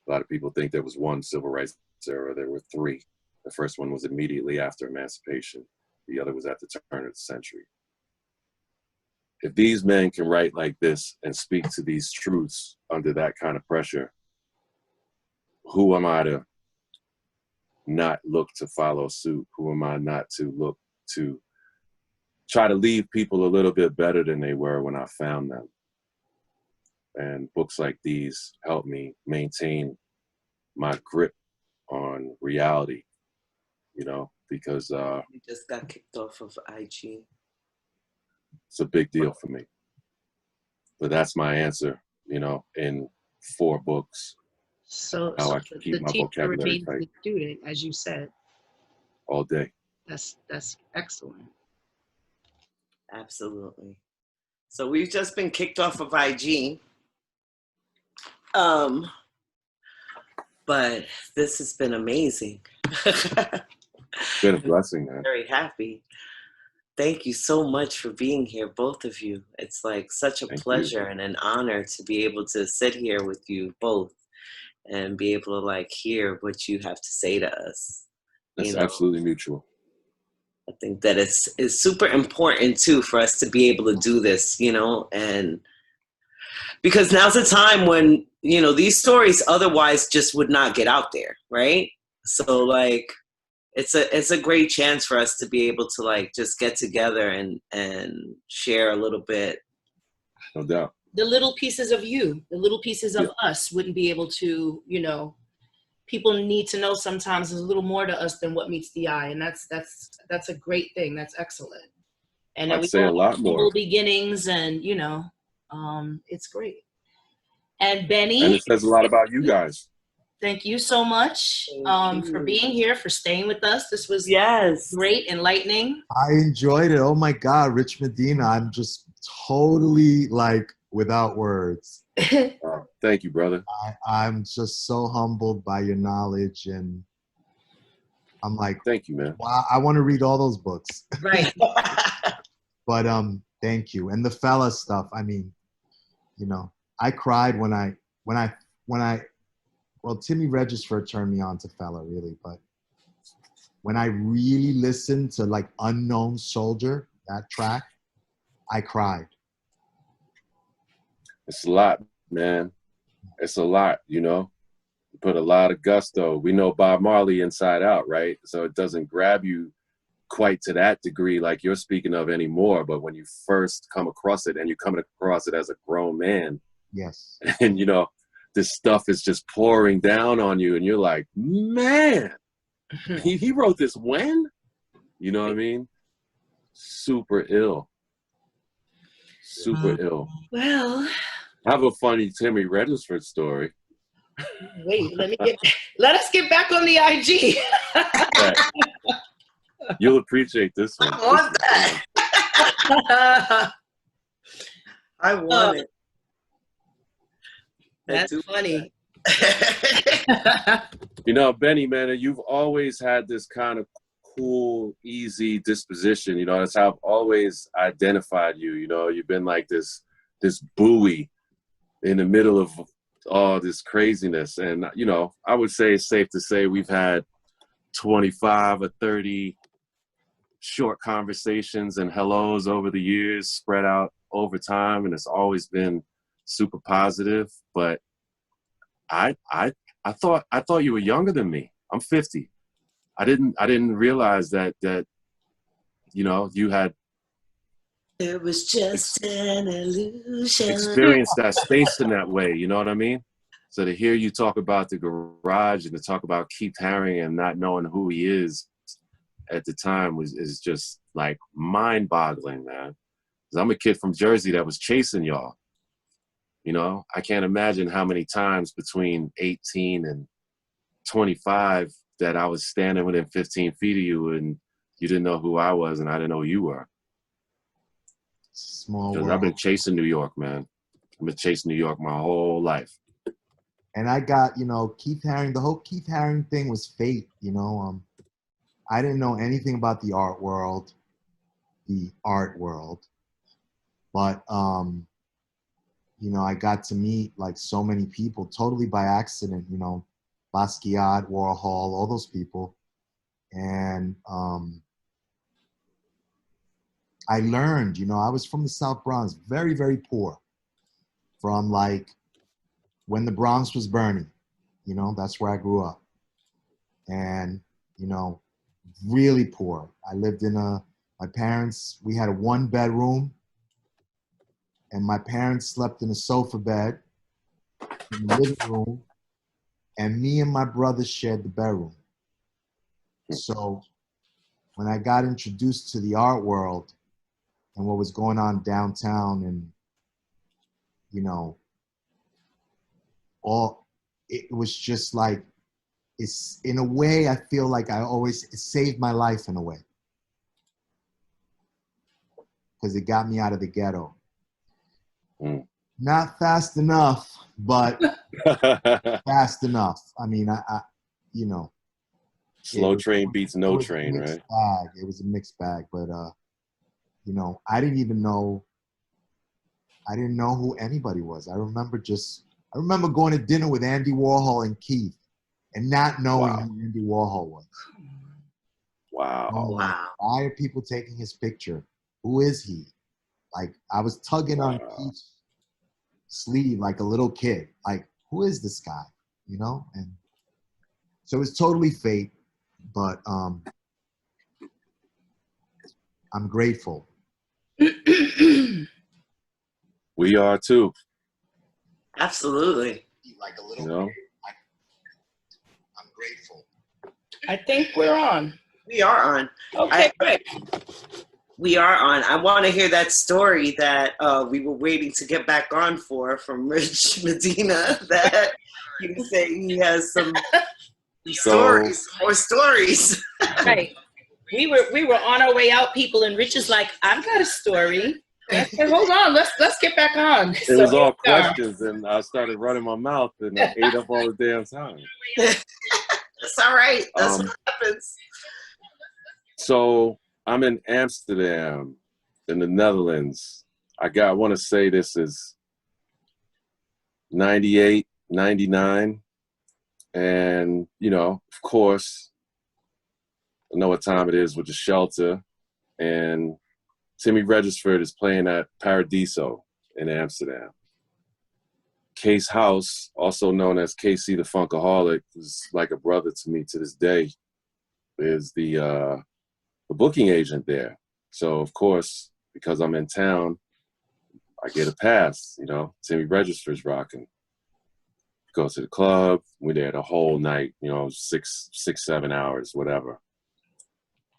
A lot of people think there was one civil rights era. There were three. The first one was immediately after emancipation. The other was at the turn of the century. If these men can write like this and speak to these truths under that kind of pressure, who am I to not look to follow suit? Who am I not to look to try to leave people a little bit better than they were when I found them? And books like these help me maintain my grip on reality, you know, because You just got kicked off of IG. it's a big deal for me. But that's my answer, you know, in 4 books. So, How so I can keep the my teacher vocabulary remains tight the student, as you said. all day. That's excellent. Absolutely. So we've just been kicked off of IG. But this has been amazing. It's been a blessing, man. Very happy. Thank you so much for being here, both of you. It's like such a Thank pleasure you. and an honor to be able to sit here with you both and be able to like hear what you have to say to us. That's You know, absolutely mutual. I think that it's super important too for us to be able to do this, you know, and because now's the time when, you know, these stories otherwise just would not get out there, right? So like it's a great chance for us to be able to like just get together and share a little bit. No doubt. The little pieces of you, the little pieces of us wouldn't be able to, you know, people need to know sometimes there's a little more to us than what meets the eye. And that's a great thing. That's excellent. And I'd we say a lot humble more. beginnings and, you know, it's great. And Benny. And it says a lot about you guys. Thank you so much for being here, for staying with us. This was great, enlightening. I enjoyed it. Oh my God, Rich Medina. I'm just totally like without words. Thank you, brother. I'm just so humbled by your knowledge, and I'm like, thank you, man. Wow, I want to read all those books. Right. But thank you. And the fella stuff, I mean, you know, I cried when I well, Timmy Regisford turned me on to fella, really, but when I really listened to like Unknown Soldier, that track, I cried. It's a lot, man. It's a lot, you know. You put a lot of gusto. We know Bob Marley inside out, right? So it doesn't grab you quite to that degree like you're speaking of anymore. But when you first come across it, and you're coming across it as a grown man, yes, and you know, this stuff is just pouring down on you, and you're like, man, he wrote this when? You know what I mean? Super ill. Super ill. Well, I have a funny Timmy Regisford story. Wait, let us get back on the IG. Right. You'll appreciate this one. I want that. I want it. That's funny. You know, Benny, man, you've always had this kind of cool, easy disposition. You know, that's how I've always identified you. You know, you've been like this buoy in the middle of all this craziness. And, you know, I would say it's safe to say we've had 25 or 30 short conversations and hellos over the years, spread out over time, and it's always been super positive. But I thought you were younger than me. I'm 50. I didn't realize that you know, you had It was just an illusion. experienced that space in that way, you know what I mean? So to hear you talk about the garage and to talk about Keith Haring and not knowing who he is at the time is just like mind-boggling, man. 'Cause I'm a kid from Jersey that was chasing y'all. You know, I can't imagine how many times between 18 and 25 that I was standing within 15 feet of you and you didn't know who I was and I didn't know who you were. Small Because world. I've been chasing New York, man. I've been chasing New York my whole life. And I got, you know, Keith Haring, the whole Keith Haring thing was fate, you know. I didn't know anything about the art world. But, you know, I got to meet like so many people totally by accident, you know, Basquiat, Warhol, all those people. And I learned, you know, I was from the South Bronx, very, very poor. From like when the Bronx was burning, you know, that's where I grew up. And, you know, really poor. I lived in my parents, we had a 1-bedroom, and my parents slept in a sofa bed in the living room, and me and my brother shared the bedroom. So when I got introduced to the art world and what was going on downtown, and, you know, it was just like, it's in a way, I feel like it saved my life in a way. Because it got me out of the ghetto. Mm. Not fast enough, but fast enough. I mean, I you know. Slow train beats no train, right? It was a mixed bag, but you know, I didn't know who anybody was. I remember going to dinner with Andy Warhol and Keith and not knowing who Andy Warhol was. Wow. Oh, wow. Why are people taking his picture? Who is he? Like, I was tugging on Keith's sleeve like a little kid. Like, who is this guy? You know? And so it's totally fate, but I'm grateful. We are too. Absolutely. Like a little you know? kid. I'm grateful. I think we're on. We are on. Okay, great. We are on. I want to hear that story that we were waiting to get back on from Rich Medina, that he was saying he has some more stories. Right. We were on our way out, people, and Rich is like, I've got a story. I said, hold on, let's get back on. It was all questions, and I started running my mouth, and I ate up all the damn time. That's all right. That's what happens. So I'm in Amsterdam, in the Netherlands. I want to say this is 98, 99. And, you know, of course, I know what time it is with the shelter. And Timmy Regisford is playing at Paradiso in Amsterdam. Case House, also known as KC the Funkaholic, who's like a brother to me to this day, is the booking agent there. So, of course, because I'm in town, I get a pass, you know. Timmy Regisford's rocking. Go to the club. We're there the whole night, you know, 6, 7 hours, whatever.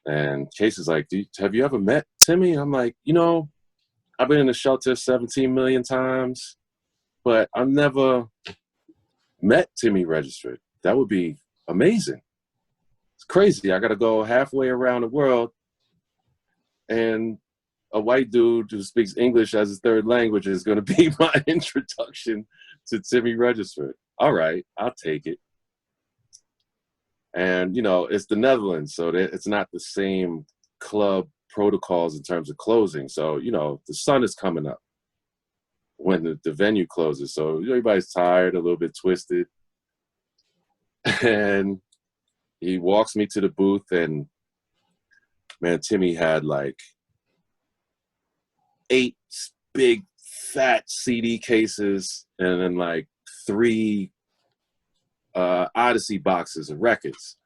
And Case is like, have you ever met Timmy? I'm like, you know, I've been in the shelter 17 million times, but I've never met Timmy Regisford. That would be amazing. It's crazy. I got to go halfway around the world, and a white dude who speaks English as his third language is going to be my introduction to Timmy Regisford. All right, I'll take it. And, you know, it's the Netherlands, so it's not the same club protocols in terms of closing. So, you know, the sun is coming up when the venue closes. So everybody's tired, a little bit twisted. And he walks me to the booth, and man, Timmy had like 8 big fat CD cases and then like 3 Odyssey boxes of records.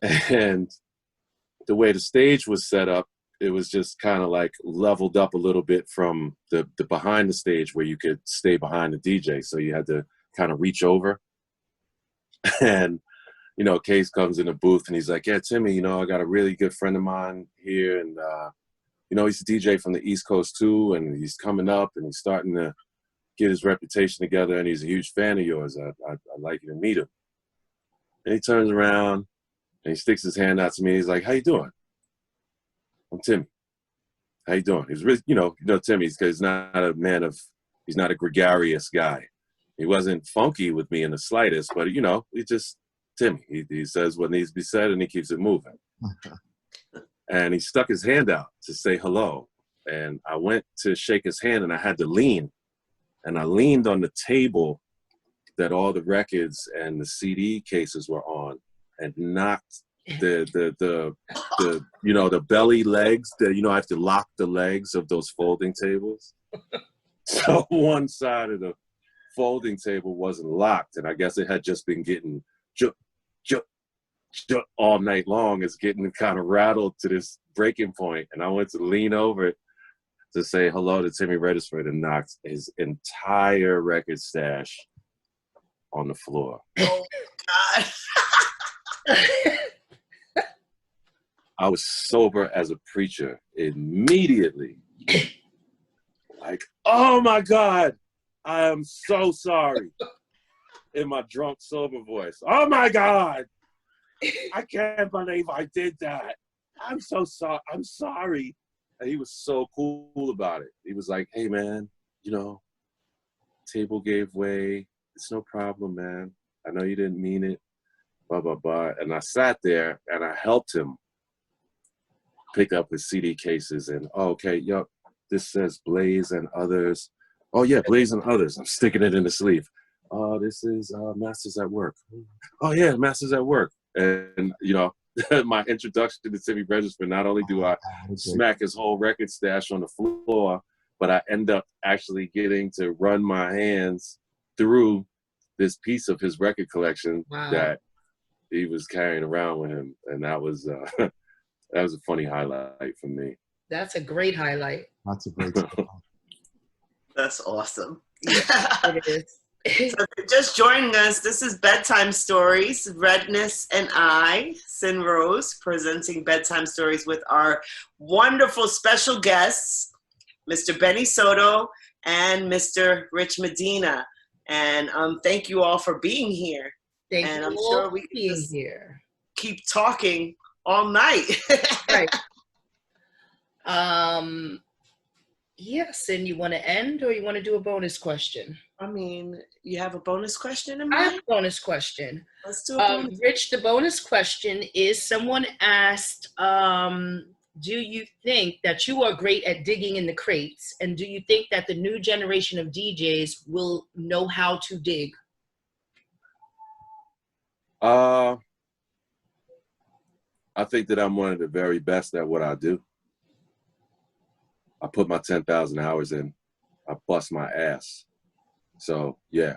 And the way the stage was set up, it was just kind of like leveled up a little bit from the behind the stage where you could stay behind the DJ. So you had to kind of reach over. And, you know, Case comes in the booth and he's like, yeah, Timmy, you know, I got a really good friend of mine here. And, you know, he's a DJ from the East Coast too. And he's coming up and he's starting to get his reputation together. And he's a huge fan of yours. I'd like you to meet him. And he turns around and he sticks his hand out to me. He's like, how you doing? I'm Timmy. How you doing? He's really, you know, Timmy, because he's not a man of, he's not a gregarious guy. He wasn't funky with me in the slightest, but, you know, he just, Timmy. He says what needs to be said and he keeps it moving. And he stuck his hand out to say hello. And I went to shake his hand and I had to lean. And I leaned on the table that all the records and the CD cases were on and knocked the you know, the belly legs, that, you know, I have to lock the legs of those folding tables. So one side of the folding table wasn't locked, and I guess it had just been getting all night long. It's getting kind of rattled to this breaking point, and I went to lean over it to say hello to Timmy Redisford and knocked his entire record stash on the floor. Oh God. I was sober as a preacher immediately. Like, oh my God, I am so sorry. In my drunk, sober voice. Oh my God, I can't believe I did that. I'm so sorry. I'm sorry. And he was so cool about it. He was like, hey man, you know, table gave way. It's no problem, man. I know you didn't mean it. Blah, blah, blah. And I sat there and I helped him pick up his CD cases and, oh, okay, yep, this says Blaze and Others. Oh yeah, Blaze and Others. I'm sticking it in the sleeve. Oh, this is Masters at Work. Oh yeah, Masters at Work. And, you know, my introduction to Timmy Redisford, not only do I smack his whole record stash on the floor, but I end up actually getting to run my hands through this piece of his record collection that he was carrying around with him. And that was that was a funny highlight for me. That's a great highlight. That's a great story. That's awesome. It is. So if you're just joining us, this is Bedtime Stories, Redness and I, Sin Rose, presenting Bedtime Stories with our wonderful special guests, Mr. Benny Soto and Mr. Rich Medina. And thank you all for being here. Thank and you I'm all sure we for can being just here. keep talking all night. Right. Yes, and you want to end or you want to do a bonus question? I mean, you have a bonus question in I have mind? a bonus question. Let's do a bonus. Rich, the bonus question is someone asked, do you think that you are great at digging in the crates? And do you think that the new generation of DJs will know how to dig? I think that I'm one of the very best at what I do. I put my 10,000 hours in. I bust my ass. So, yeah,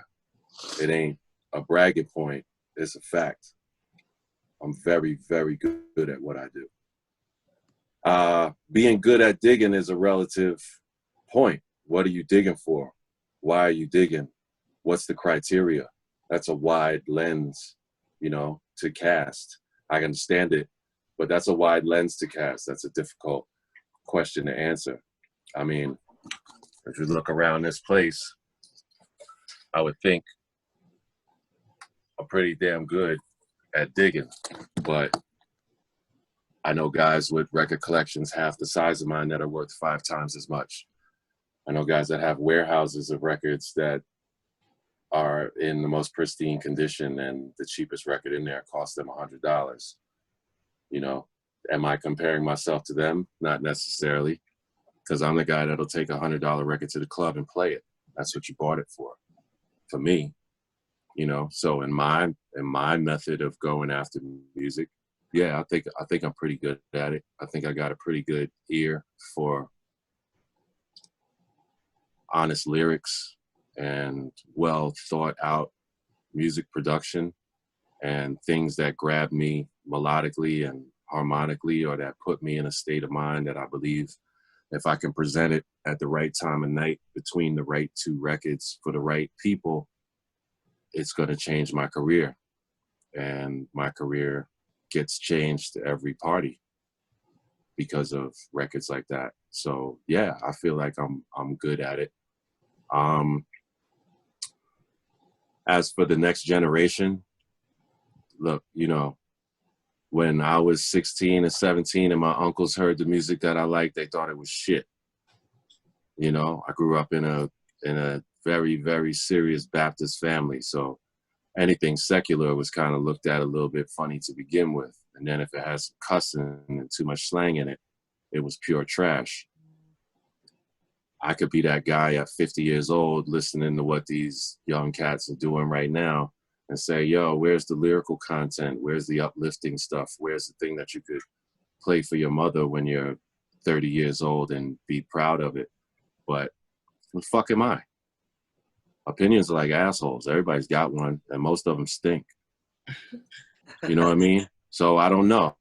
it ain't a bragging point. It's a fact. I'm very, very good at what I do. Being good at digging is a relative point. What are you digging for? Why are you digging? What's the criteria? That's a wide lens, you know, to cast. I understand it, but that's a wide lens to cast. That's a difficult question to answer. I mean, if you look around this place, I would think I'm pretty damn good at digging, but I know guys with record collections half the size of mine that are worth 5 times as much. I know guys that have warehouses of records that are in the most pristine condition, and the cheapest record in there cost them $100. You know, am I comparing myself to them? Not necessarily, because I'm the guy that'll take $100 record to the club and play it. That's what you bought it for. For me, you know. So in my method of going after music, yeah, I think I'm pretty good at it. I think I got a pretty good ear for honest lyrics and well thought out music production and things that grab me melodically and harmonically, or that put me in a state of mind that I believe if I can present it at the right time of night between the right two records for the right people, it's going to change my career. And my career gets changed to every party because of records like that. So yeah, I feel like I'm good at it. As for the next generation, look, you know, when I was 16 and 17 and my uncles heard the music that I liked, they thought it was shit. You know, I grew up in a very, very serious Baptist family. So anything secular was kind of looked at a little bit funny to begin with. And then if it has some cussing and too much slang in it, it was pure trash. I could be that guy at 50 years old listening to what these young cats are doing right now and say, yo, where's the lyrical content? Where's the uplifting stuff? Where's the thing that you could play for your mother when you're 30 years old and be proud of it? But what the fuck am I? Opinions are like assholes. Everybody's got one, and most of them stink. You know what I mean? So I don't know.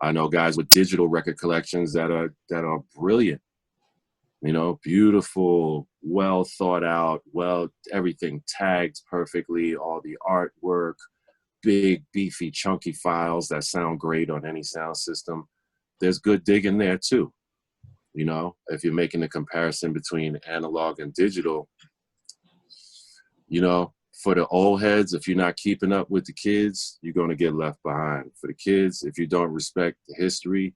I know guys with digital record collections that are brilliant. You know, beautiful, well thought out, everything tagged perfectly, all the artwork, big, beefy, chunky files that sound great on any sound system. There's good digging there too. You know, if you're making a comparison between analog and digital, you know, for the old heads, if you're not keeping up with the kids, you're going to get left behind. For the kids, if you don't respect the history,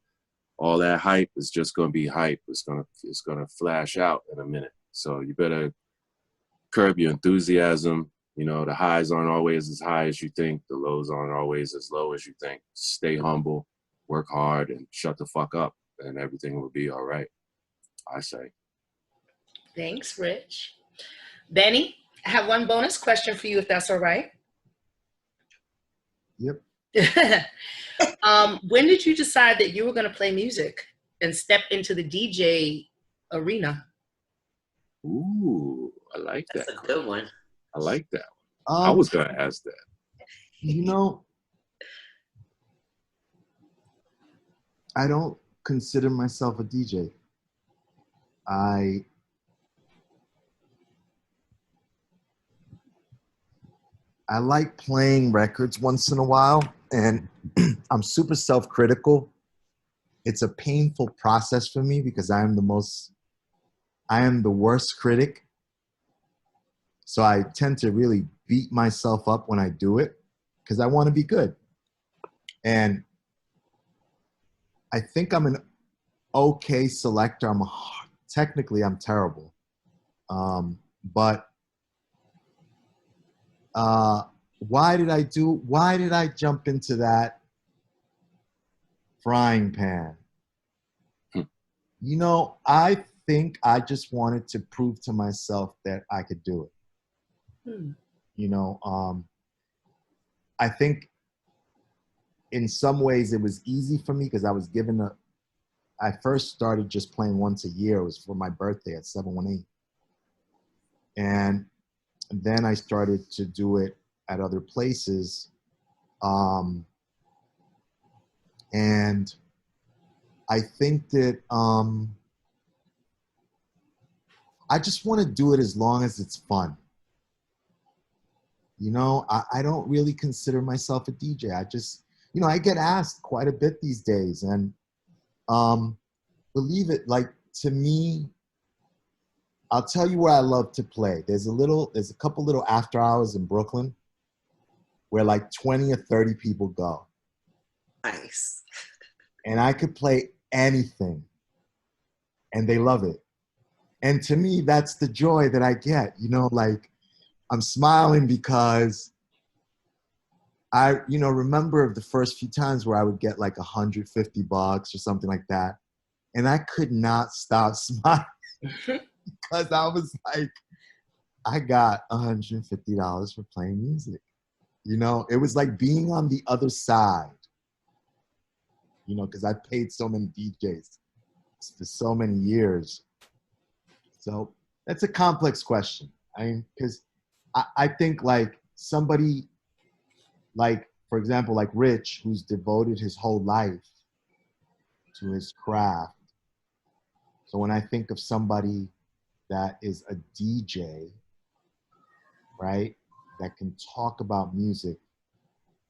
all that hype is just going to be hype. It's going to flash out in a minute. So you better curb your enthusiasm. You know, the highs aren't always as high as you think. The lows aren't always as low as you think. Stay humble, work hard, and shut the fuck up, and everything will be all right, I say. Thanks, Rich. Benny, I have one bonus question for you, if that's all right. Yep. When did you decide that you were going to play music and step into the DJ arena? Ooh, I like that. That's a good one. I like that one. I was going to ask that. You know, I don't consider myself a DJ. I like playing records once in a while, and I'm super self-critical. It's a painful process for me because I am the worst critic. So I tend to really beat myself up when I do it because I want to be good. And I think I'm an okay selector. Technically I'm terrible. But why did I jump into that frying pan? You know, I think I just wanted to prove to myself that I could do it. You know, I think in some ways it was easy for me because I was I first started just playing once a year. It was for my birthday at 718. And then I started to do it at other places. And I think that I just want to do it as long as it's fun. You know, I don't really consider myself a DJ. I just, you know, I get asked quite a bit these days. And believe it, like, to me, I'll tell you where I love to play. There's a couple little after hours in Brooklyn where like 20 or 30 people go. Nice. And I could play anything and they love it. And to me, that's the joy that I get, you know, like, I'm smiling because I, remember the first few times where I would get like $150 or something like that. And I could not stop smiling because I was like, I got $150 for playing music. It was like being on the other side, because I paid so many DJs for so many years. So that's a complex question. I mean, because I think like somebody like, for example, like Rich, who's devoted his whole life to his craft. So when I think of somebody that is a DJ, right, that can talk about music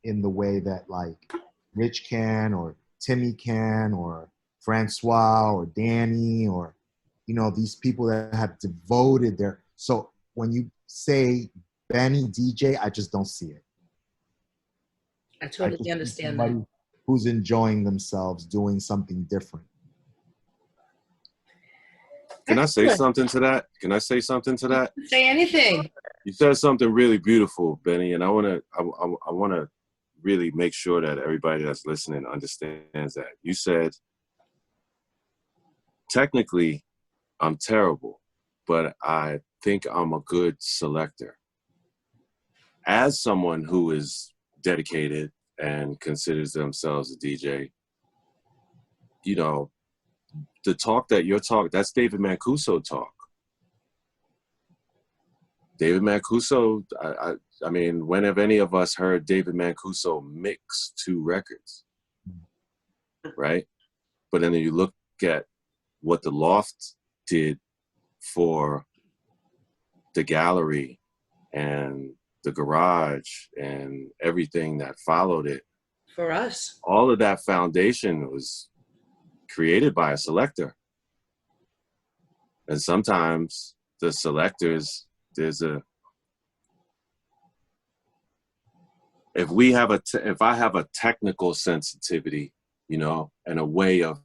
in the way that like Rich can, or Timmy can, or Francois, or Danny, or, these people that have devoted their, so when you say Benny DJ, I just don't see it. I totally understand that. Somebody who's enjoying themselves doing something different. Can I say something to that? Can I say something to that? Say anything. You said something really beautiful, Benny, and I wanna really make sure that everybody that's listening understands that. You said, technically, I'm terrible, but I think I'm a good selector. As someone who is dedicated and considers themselves a DJ, the talk that you're talking, that's David Mancuso talk. David Mancuso, I mean, when have any of us heard David Mancuso mix two records, right? But then you look at what the Loft did for the gallery and the garage and everything that followed it. For us. All of that foundation was created by a selector. And sometimes the selectors, if I have a technical sensitivity, and a way of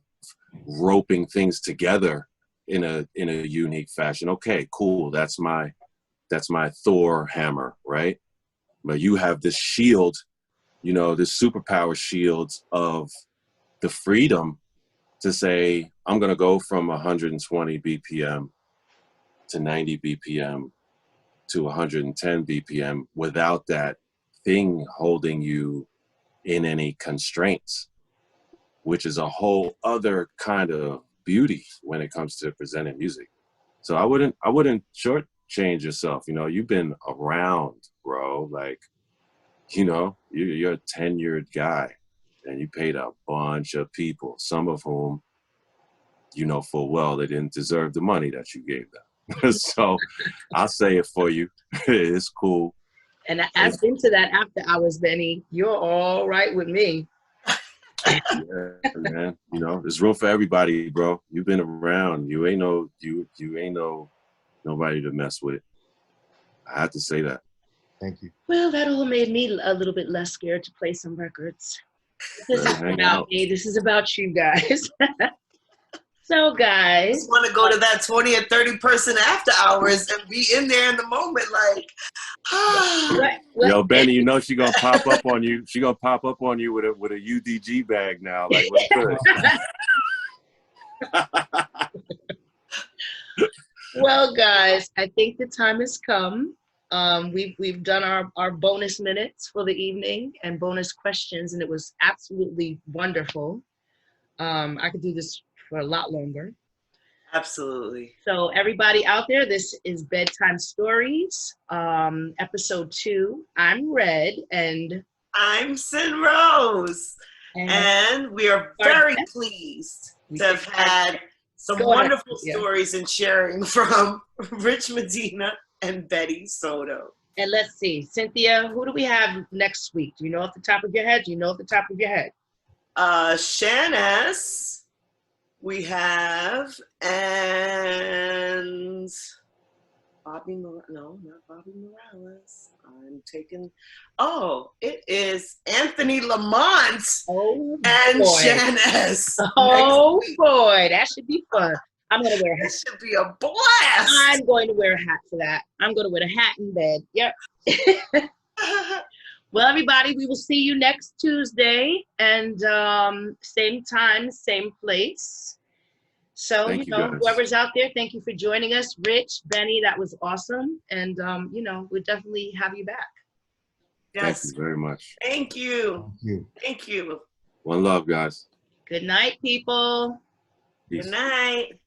roping things together in a unique fashion, okay, cool, that's my Thor hammer, right? But you have this shield, this superpower shield of the freedom to say, I'm going to go from 120 BPM to 90 BPM to 110 BPM without that thing holding you in any constraints, which is a whole other kind of beauty when it comes to presenting music. So I wouldn't shortchange yourself. You've been around, bro. Like, you're a tenured guy, and you paid a bunch of people, some of whom, full well they didn't deserve the money that you gave them. So I'll say it for you. It's cool. And I've been to that after hours, Benny. You're all right with me. Yeah, man. There's room for everybody, bro. You've been around. You ain't nobody to mess with. I have to say that. Thank you. Well, that all made me a little bit less scared to play some records. This isn't about me. This is about you guys. So, guys, I just want to go to that 20 or 30 person after hours and be in there in the moment, like, Yo, Benny, she gonna pop up on you. She gonna pop up on you with a UDG bag now. Like, what's good? Well, guys, I think the time has come. We've done our bonus minutes for the evening and bonus questions, and it was absolutely wonderful. I could do this for a lot longer. Absolutely. So everybody out there, this is Bedtime Stories, episode 2. I'm Red, and I'm Sin Rose, and we are very pleased to have had some wonderful stories and sharing from Rich Medina and Betty Soto. And let's see, Cynthia, who do we have next week? Do you know off the top of your head? Shannon. We have, and Bobby Morales. No, not Bobby Morales. It is Anthony Lamont and boy. Janice. Oh boy, that should be fun. I'm going to wear a hat. This should be a blast. I'm going to wear a hat for that. I'm going to wear a hat in bed. Yep. Well, everybody, we will see you next Tuesday, and same time, same place. So, Thank you, guys. whoever's out there, thank you for joining us. Rich, Benny, that was awesome. And, we'll definitely have you back. Yes. Thank you very much. Thank you. Thank you. Thank you. One love, guys. Good night, people. Peace. Good night.